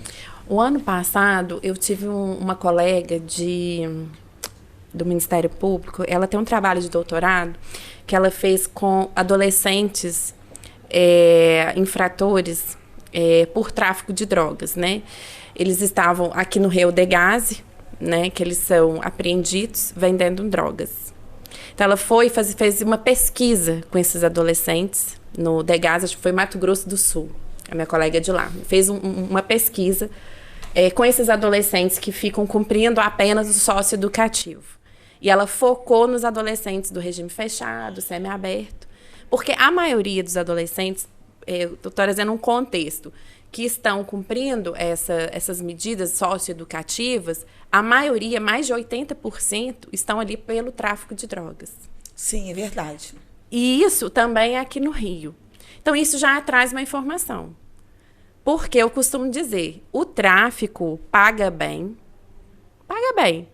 O ano passado, eu tive uma colega do Ministério Público. Ela tem um trabalho de doutorado que ela fez com adolescentes infratores por tráfico de drogas, né? Eles estavam aqui no Rio de Gaze, né? Que eles são apreendidos vendendo drogas. Então, ela fez uma pesquisa com esses adolescentes, no Degás, acho que foi Mato Grosso do Sul, a minha colega de lá, fez uma pesquisa com esses adolescentes que ficam cumprindo apenas o socioeducativo. E ela focou nos adolescentes do regime fechado, semiaberto, porque a maioria dos adolescentes, estou trazendo um contexto, que estão cumprindo essas medidas socioeducativas, a maioria, mais de 80%, estão ali pelo tráfico de drogas. Sim, é verdade. E isso também é aqui no Rio. Então, isso já traz uma informação. Porque eu costumo dizer, o tráfico paga bem. Paga bem.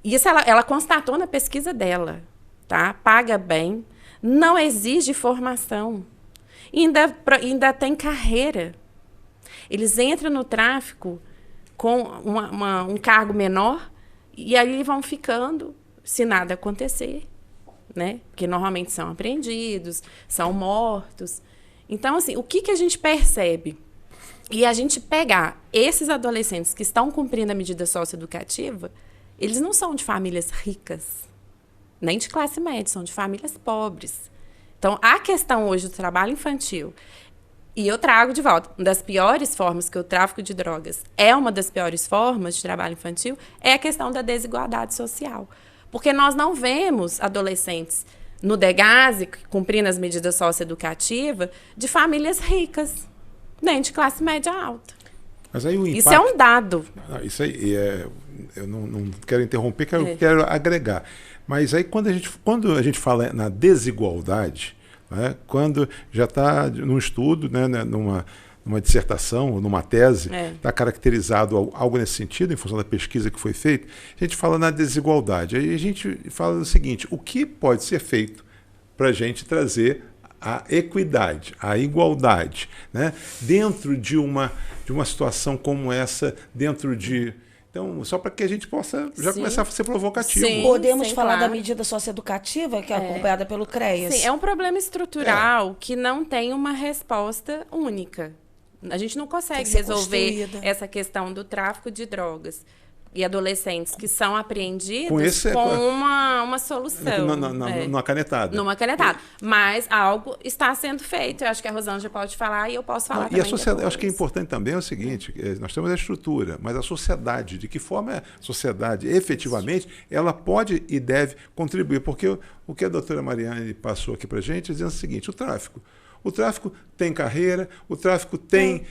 Isso ela constatou na pesquisa dela. Tá? Paga bem. Não exige formação. Ainda tem carreira. Eles entram no tráfico com um cargo menor e aí vão ficando, se nada acontecer, né? Porque normalmente são apreendidos, são mortos. Então, assim, o que a gente percebe? E a gente pegar esses adolescentes que estão cumprindo a medida socioeducativa, eles não são de famílias ricas, nem de classe média, são de famílias pobres. Então, a questão hoje do trabalho infantil, e eu trago de volta, uma das piores formas que o tráfico de drogas é uma das piores formas de trabalho infantil, é a questão da desigualdade social. Porque nós não vemos adolescentes no Degás, cumprindo as medidas socioeducativas, de famílias ricas, nem de classe média alta. Mas aí o impacto... Isso é um dado. Isso aí, eu não quero interromper, quero agregar. Mas aí quando a gente fala na desigualdade, né, quando já está num estudo, né, numa dissertação, numa tese, está caracterizado algo nesse sentido, em função da pesquisa que foi feita, a gente fala na desigualdade. Aí a gente fala o seguinte, o que pode ser feito para a gente trazer a equidade, a igualdade, né, dentro de uma situação como essa, dentro de... Então, só para que a gente possa já começar a ser provocativo. Sim, podemos falar da medida socioeducativa, que é acompanhada pelo CREAS. Sim, é um problema estrutural que não tem uma resposta única. A gente não consegue resolver essa questão do tráfico de drogas e adolescentes que são apreendidos com uma solução. Numa canetada. Numa canetada. Mas algo está sendo feito. Eu acho que a Rosângela pode falar e eu posso falar também. E a sociedade, eu acho que é importante também o seguinte, nós temos a estrutura, mas a sociedade, de que forma a sociedade efetivamente, ela pode e deve contribuir. Porque o que a doutora Mariane passou aqui para a gente é dizendo o seguinte, o tráfico tem carreira, o tráfico tem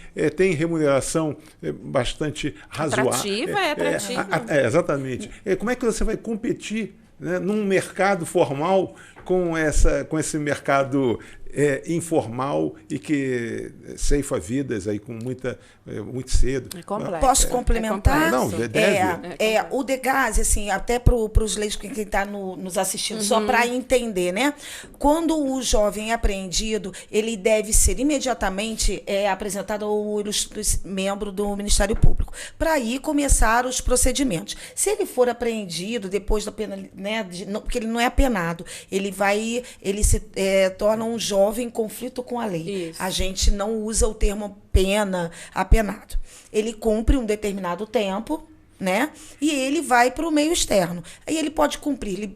remuneração bastante razoável. Atrativa. Exatamente. Como é que você vai competir, né, num mercado formal com esse mercado informal e que ceifa vidas aí com muito cedo? É complexo. Posso complementar? Não, deve. O Degás, assim, até para os leigos que está nos assistindo, só para entender, né? Quando o jovem é apreendido, ele deve ser imediatamente apresentado ao ilustre membro do Ministério Público, para aí começar os procedimentos. Se ele for apreendido depois da pena, né, porque ele não é apenado, ele se torna um jovem em conflito com a lei. Isso. A gente não usa o termo pena, apenado. Ele cumpre um determinado tempo, né? E ele vai para o meio externo. Aí ele pode cumprir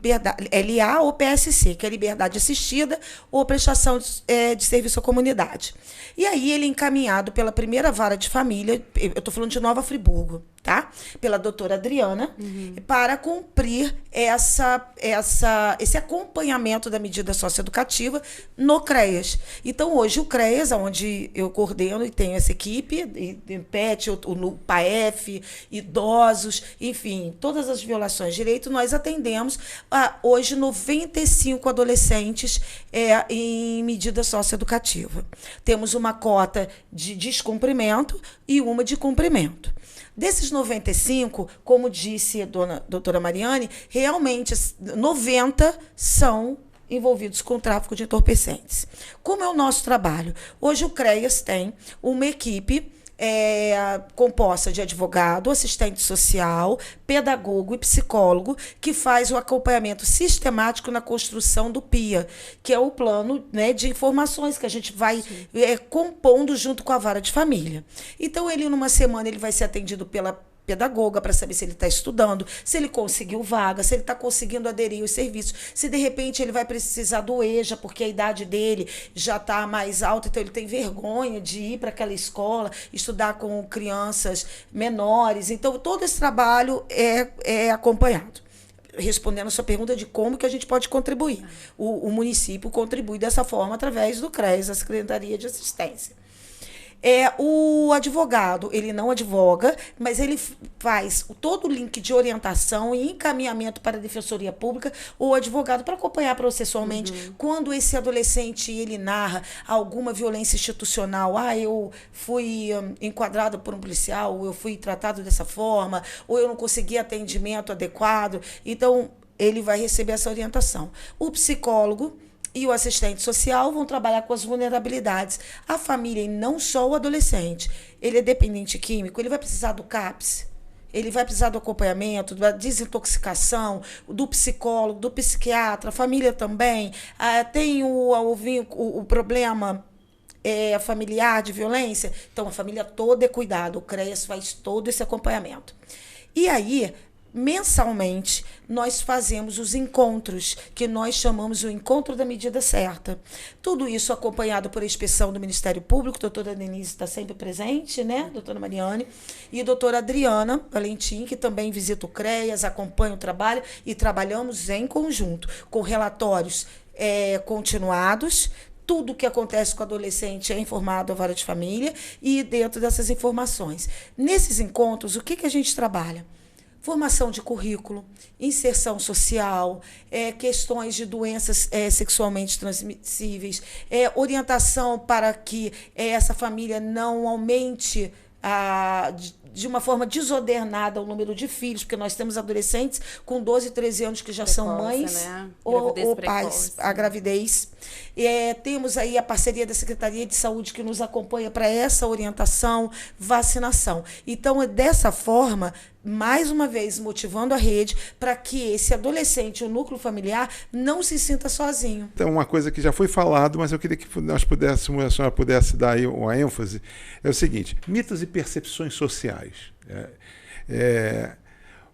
LA ou PSC, que é liberdade assistida ou prestação de serviço à comunidade. E aí ele é encaminhado pela primeira vara de família, eu estou falando de Nova Friburgo, tá? Pela doutora Adriana, para cumprir esse acompanhamento da medida socioeducativa no CREAS. Então, hoje, o CREAS, onde eu coordeno e tenho essa equipe, PET, o PAEF, idosos, enfim, todas as violações de direito, nós atendemos hoje 95 adolescentes em medida socioeducativa. Temos uma cota de descumprimento e uma de cumprimento. Desses 95, como disse a doutora Mariane, realmente 90 são envolvidos com o tráfico de entorpecentes. Como é o nosso trabalho? Hoje o CREAS tem uma equipe composta de advogado, assistente social, pedagogo e psicólogo, que faz o acompanhamento sistemático na construção do PIA, que é o plano, né, de informações que a gente vai compondo junto com a vara de família. Então, numa semana, ele vai ser atendido pela pedagoga para saber se ele está estudando, se ele conseguiu vaga, se ele está conseguindo aderir aos serviços, se de repente ele vai precisar do EJA, porque a idade dele já está mais alta, então ele tem vergonha de ir para aquela escola, estudar com crianças menores. Então, todo esse trabalho é acompanhado. Respondendo a sua pergunta de como que a gente pode contribuir. O município contribui dessa forma através do CREAS, a Secretaria de Assistência. O advogado, ele não advoga, mas ele faz todo o link de orientação e encaminhamento para a Defensoria Pública ou advogado para acompanhar processualmente quando esse adolescente ele narra alguma violência institucional. Eu fui enquadrado por um policial, ou eu fui tratado dessa forma, ou eu não consegui atendimento adequado. Então, ele vai receber essa orientação. O psicólogo e o assistente social vão trabalhar com as vulnerabilidades. A família, e não só o adolescente, ele é dependente químico, ele vai precisar do CAPS, ele vai precisar do acompanhamento, da desintoxicação, do psicólogo, do psiquiatra, a família também. Tem o problema familiar de violência, então a família toda é cuidada, o CREAS faz todo esse acompanhamento. E aí, mensalmente, nós fazemos os encontros, que nós chamamos o encontro da medida certa. Tudo isso acompanhado por inspeção do Ministério Público, a doutora Denise está sempre presente, né, doutora Mariane, e a doutora Adriana Valentim, que também visita o CREAS, acompanha o trabalho, e trabalhamos em conjunto, com relatórios continuados. Tudo o que acontece com o adolescente é informado à vara de família, e dentro dessas informações. Nesses encontros, o que a gente trabalha? Formação de currículo, inserção social, questões de doenças sexualmente transmissíveis, orientação para que essa família não aumente de uma forma desordenada o número de filhos, porque nós temos adolescentes com 12, 13 anos que já são mães, né? ou pais, a gravidez. Temos aí a parceria da Secretaria de Saúde que nos acompanha para essa orientação, vacinação. Então, é dessa forma, mais uma vez, motivando a rede para que esse adolescente, o núcleo familiar, não se sinta sozinho. Então, uma coisa que já foi falado, mas eu queria que a senhora pudesse dar aí uma ênfase, é o seguinte: mitos e percepções sociais.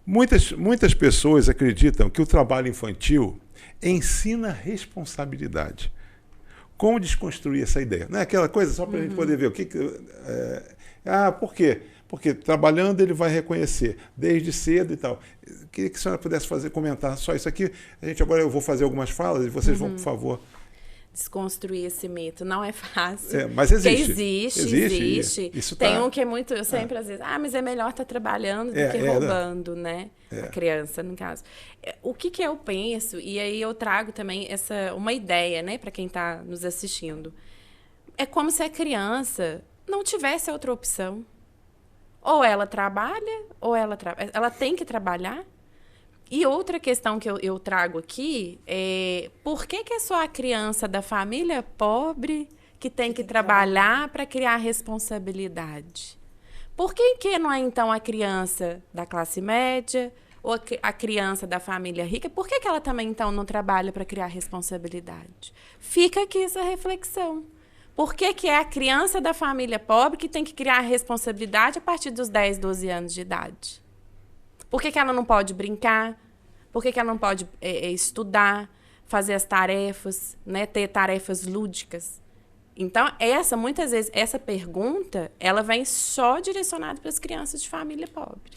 Muitas pessoas acreditam que o trabalho infantil ensina responsabilidade. Como desconstruir essa ideia? Não é aquela coisa só para a gente poder ver o que... por quê? Porque trabalhando ele vai reconhecer desde cedo e tal. Queria que a senhora pudesse comentar só isso aqui. Eu vou fazer algumas falas e vocês vão, por favor. Desconstruir esse mito não é fácil. Mas existe. Existe. Isso tem um que é muito, eu sempre às vezes, mas é melhor estar trabalhando do que roubando, né? A criança, no caso. O que eu penso, e aí eu trago também uma ideia, né, para quem está nos assistindo. É como se a criança não tivesse outra opção. Ou ela trabalha, ou ela tem que trabalhar. E outra questão que eu trago aqui é por que é só a criança da família pobre que tem que trabalhar para criar responsabilidade? Por que não é, então, a criança da classe média ou a criança da família rica? Por que ela também, então, não trabalha para criar responsabilidade? Fica aqui essa reflexão. Por que é a criança da família pobre que tem que criar responsabilidade a partir dos 10, 12 anos de idade? Por que ela não pode brincar? Por que ela não pode estudar, fazer as tarefas, né, ter tarefas lúdicas? Então, muitas vezes, essa pergunta, ela vem só direcionada para as crianças de família pobre.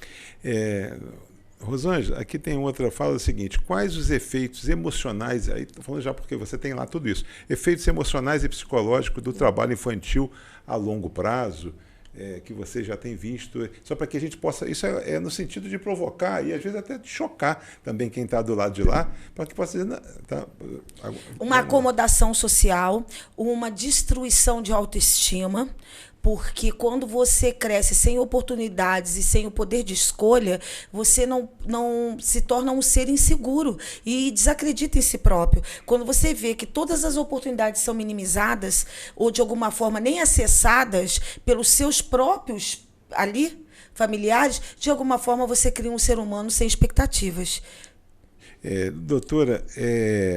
Rosângela, aqui tem outra fala, o seguinte: quais os efeitos emocionais, aí estou falando já porque você tem lá tudo isso, efeitos emocionais e psicológicos do trabalho infantil a longo prazo, que você já tem visto, só para que a gente possa, isso é no sentido de provocar e às vezes até de chocar também quem está do lado de lá, para que possa dizer, uma acomodação social, uma destruição de autoestima, porque quando você cresce sem oportunidades e sem o poder de escolha, você não se torna um ser inseguro e desacredita em si próprio. Quando você vê que todas as oportunidades são minimizadas ou, de alguma forma, nem acessadas pelos seus próprios familiares, de alguma forma você cria um ser humano sem expectativas. Doutora,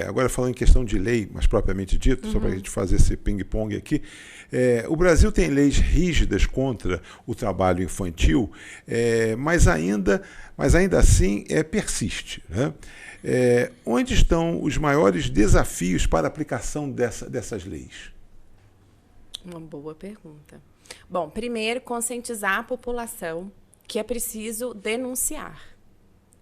agora falando em questão de lei, mais propriamente dito, só para a gente fazer esse ping-pong aqui, o Brasil tem leis rígidas contra o trabalho infantil, mas ainda assim persiste, né? Onde estão os maiores desafios para a aplicação dessas leis? Uma boa pergunta. Bom, primeiro, conscientizar a população que é preciso denunciar.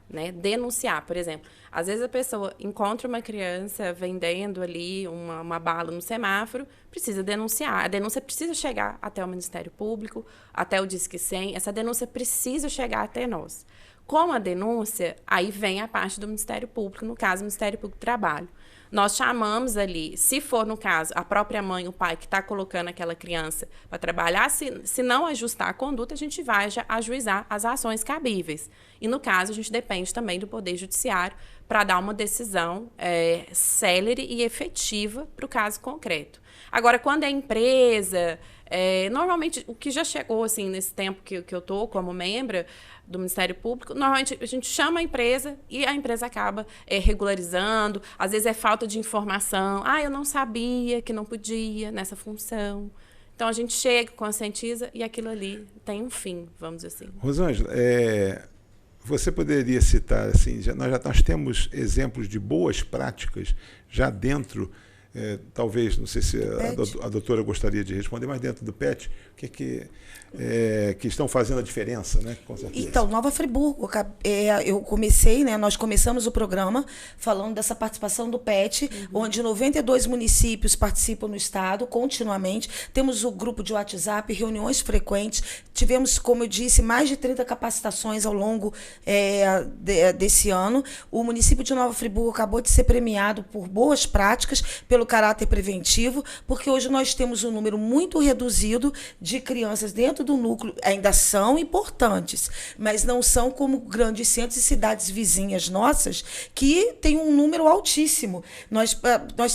Né? Denunciar, por exemplo. Às vezes a pessoa encontra uma criança vendendo ali uma bala no semáforo, precisa denunciar. A denúncia precisa chegar até o Ministério Público, até o Disque 100. Essa denúncia precisa chegar até nós. Com a denúncia, aí vem a parte do Ministério Público, no caso, o Ministério Público do Trabalho. Nós chamamos ali, se for, no caso, a própria mãe, o pai que está colocando aquela criança para trabalhar, se não ajustar a conduta, a gente vai ajuizar as ações cabíveis. E, no caso, a gente depende também do Poder Judiciário para dar uma decisão célere e efetiva para o caso concreto. Agora, quando é empresa, normalmente, o que já chegou assim, nesse tempo que eu estou como membro do Ministério Público, normalmente a gente chama a empresa e a empresa acaba regularizando. Às vezes é falta de informação. Eu não sabia que não podia nessa função. Então, a gente chega, conscientiza e aquilo ali tem um fim, vamos dizer assim. Rosângela, você poderia citar, assim, nós temos exemplos de boas práticas já dentro, talvez, não sei se a doutora gostaria de responder, mas dentro do PET, o que estão fazendo a diferença, né? Com certeza. Então, Nova Friburgo, eu comecei, né? Nós começamos o programa falando dessa participação do PET, onde 92 municípios participam no estado continuamente. Temos o grupo de WhatsApp, reuniões frequentes. Tivemos, como eu disse, mais de 30 capacitações ao longo desse ano. O município de Nova Friburgo acabou de ser premiado por boas práticas, pelo caráter preventivo, porque hoje nós temos um número muito reduzido de crianças dentro do núcleo, ainda são importantes, mas não são como grandes centros e cidades vizinhas nossas, que tem um número altíssimo. Nós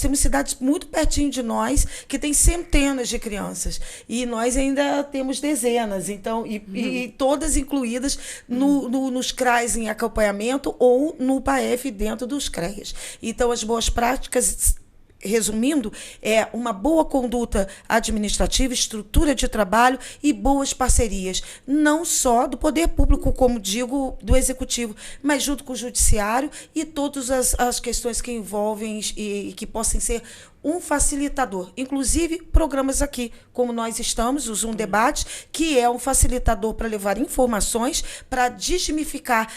temos cidades muito pertinho de nós, que tem centenas de crianças, e nós ainda temos dezenas, então, e todas incluídas nos CRAs em acompanhamento ou no PAEF dentro dos CREAs. Então, as boas práticas, resumindo, é uma boa conduta administrativa, estrutura de trabalho e boas parcerias, não só do poder público, como digo, do executivo, mas junto com o judiciário e todas as questões que envolvem e que possam ser um facilitador, inclusive programas aqui, como nós estamos, o Zoom Debate, que é um facilitador para levar informações, para desmistificar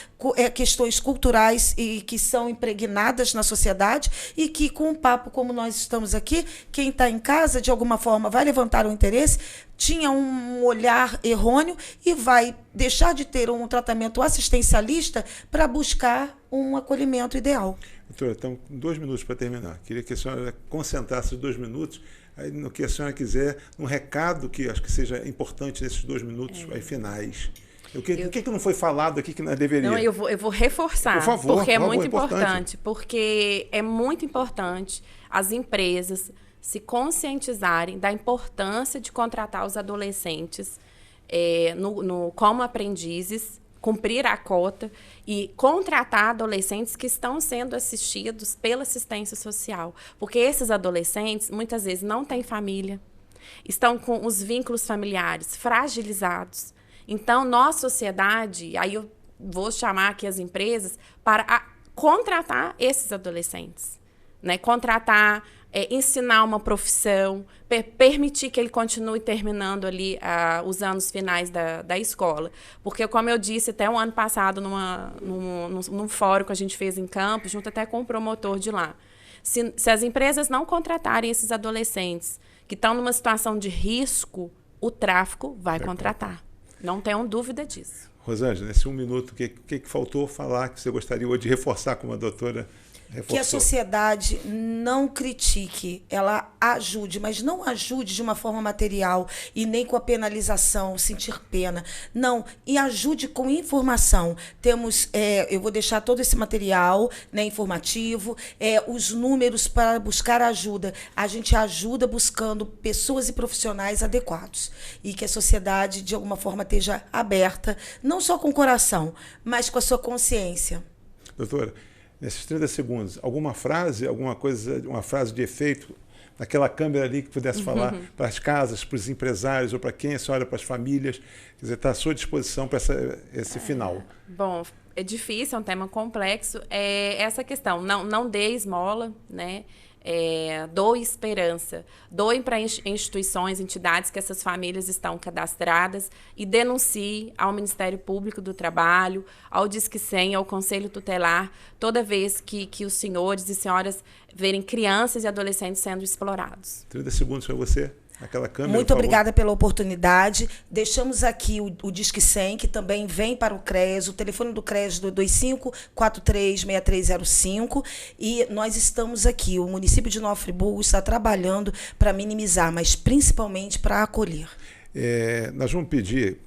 questões culturais e que são impregnadas na sociedade e que, com um papo como nós estamos aqui, quem está em casa, de alguma forma, vai levantar o interesse, tinha um olhar errôneo e vai deixar de ter um tratamento assistencialista para buscar um acolhimento ideal. Doutora, então, 2 minutos para terminar. Queria que a senhora concentrasse os 2 minutos aí no que a senhora quiser, num recado que acho que seja importante nesses 2 minutos aí finais. O que não foi falado aqui que nós deveríamos? Não, eu vou reforçar, por favor, porque é muito importante. Porque é muito importante as empresas se conscientizarem da importância de contratar os adolescentes como aprendizes, cumprir a cota e contratar adolescentes que estão sendo assistidos pela assistência social. Porque esses adolescentes, muitas vezes, não têm família, estão com os vínculos familiares fragilizados. Então, nossa sociedade, aí eu vou chamar aqui as empresas para contratar esses adolescentes, né? Contratar, ensinar uma profissão, permitir que ele continue terminando ali os anos finais da escola. Porque, como eu disse, até o ano passado, num fórum que a gente fez em Campos, junto até com o promotor de lá, se as empresas não contratarem esses adolescentes que estão numa situação de risco, o tráfico vai contratar. Não tenham dúvida disso. Rosângela, nesse 1 minuto, o que faltou falar que você gostaria hoje de reforçar como a doutora reforçou? Que a sociedade não critique, ela ajude, mas não ajude de uma forma material e nem com a penalização, sentir pena. Não, e ajude com informação. Temos, eu vou deixar todo esse material, né, informativo, os números para buscar ajuda. A gente ajuda buscando pessoas e profissionais adequados. E que a sociedade, de alguma forma, esteja aberta, não só com o coração, mas com a sua consciência. Doutora, nesses 30 segundos, alguma frase, alguma coisa, uma frase de efeito, naquela câmera ali que pudesse falar para as casas, para os empresários ou para quem a senhora, para as famílias, quer dizer, está à sua disposição para esse final. Bom, é difícil, é um tema complexo. Essa questão, não dê esmola, né? Doe esperança, doem para instituições, entidades que essas famílias estão cadastradas e denuncie ao Ministério Público do Trabalho, ao Disque 100, ao Conselho Tutelar, toda vez que os senhores e senhoras verem crianças e adolescentes sendo explorados. 30 segundos para você. Aquela câmera, muito obrigada pela oportunidade. Deixamos aqui o Disque 100, que também vem para o CRES, o telefone do CRES do 25436305. E nós estamos aqui, o município de Nova Friburgo está trabalhando para minimizar, mas principalmente para acolher. Nós vamos pedir,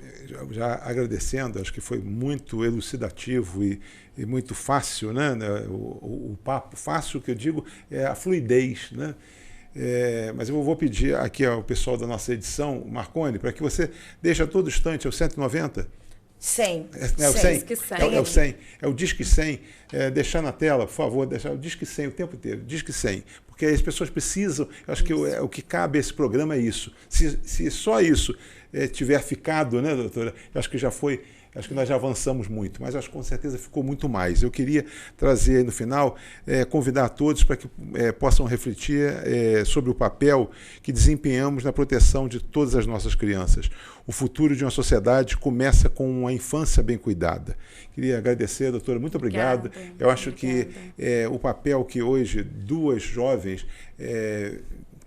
já agradecendo, acho que foi muito elucidativo e muito fácil, né? O papo fácil, que eu digo, é a fluidez, né? Mas eu vou pedir aqui ao pessoal da nossa edição, Marconi, para que você deixe a todo instante, é o 190? 100. É o 100? É o 100. É o Disque 100. Deixar na tela, por favor, deixar o Disque 100 o tempo inteiro. Disque 100. Porque as pessoas precisam, eu acho que o que cabe a esse programa é isso. Se só isso tiver ficado, né, doutora, eu acho que já foi. Acho que nós já avançamos muito, mas acho que com certeza ficou muito mais. Eu queria trazer no final, convidar a todos para que possam refletir sobre o papel que desempenhamos na proteção de todas as nossas crianças. O futuro de uma sociedade começa com uma infância bem cuidada. Queria agradecer, doutora, muito obrigado. Eu acho que o papel que hoje duas jovens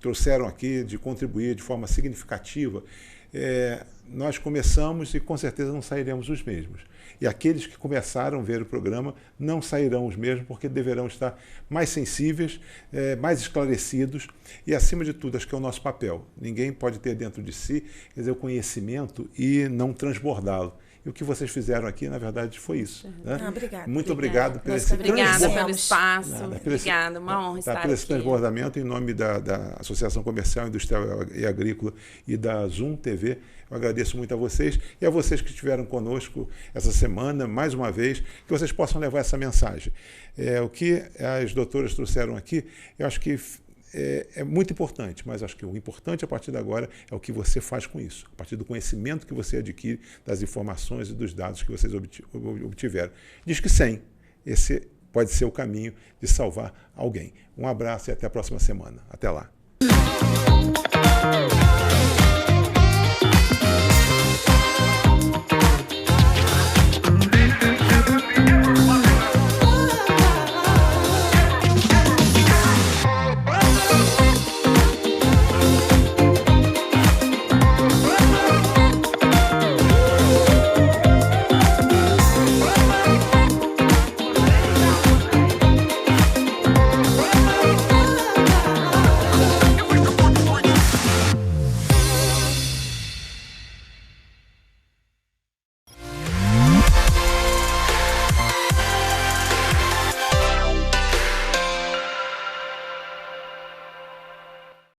trouxeram aqui de contribuir de forma significativa, nós começamos e com certeza não sairemos os mesmos. E aqueles que começaram a ver o programa não sairão os mesmos, porque deverão estar mais sensíveis, mais esclarecidos e, acima de tudo, acho que é o nosso papel. Ninguém pode ter dentro de si, quer dizer, o conhecimento e não transbordá-lo. E o que vocês fizeram aqui, na verdade, foi isso. Né? Obrigada. Muito obrigado por esse transbordamento. Obrigada pelo espaço. Obrigada, uma honra estar aqui. Por esse transbordamento, em nome da Associação Comercial, Industrial e Agrícola e da Zoom TV, eu agradeço muito a vocês e a vocês que estiveram conosco essa semana, mais uma vez, que vocês possam levar essa mensagem. O que as doutoras trouxeram aqui, eu acho que é muito importante, mas acho que o importante a partir de agora é o que você faz com isso, a partir do conhecimento que você adquire, das informações e dos dados que vocês obtiveram. Diz que 100, esse pode ser o caminho de salvar alguém. Um abraço e até a próxima semana. Até lá.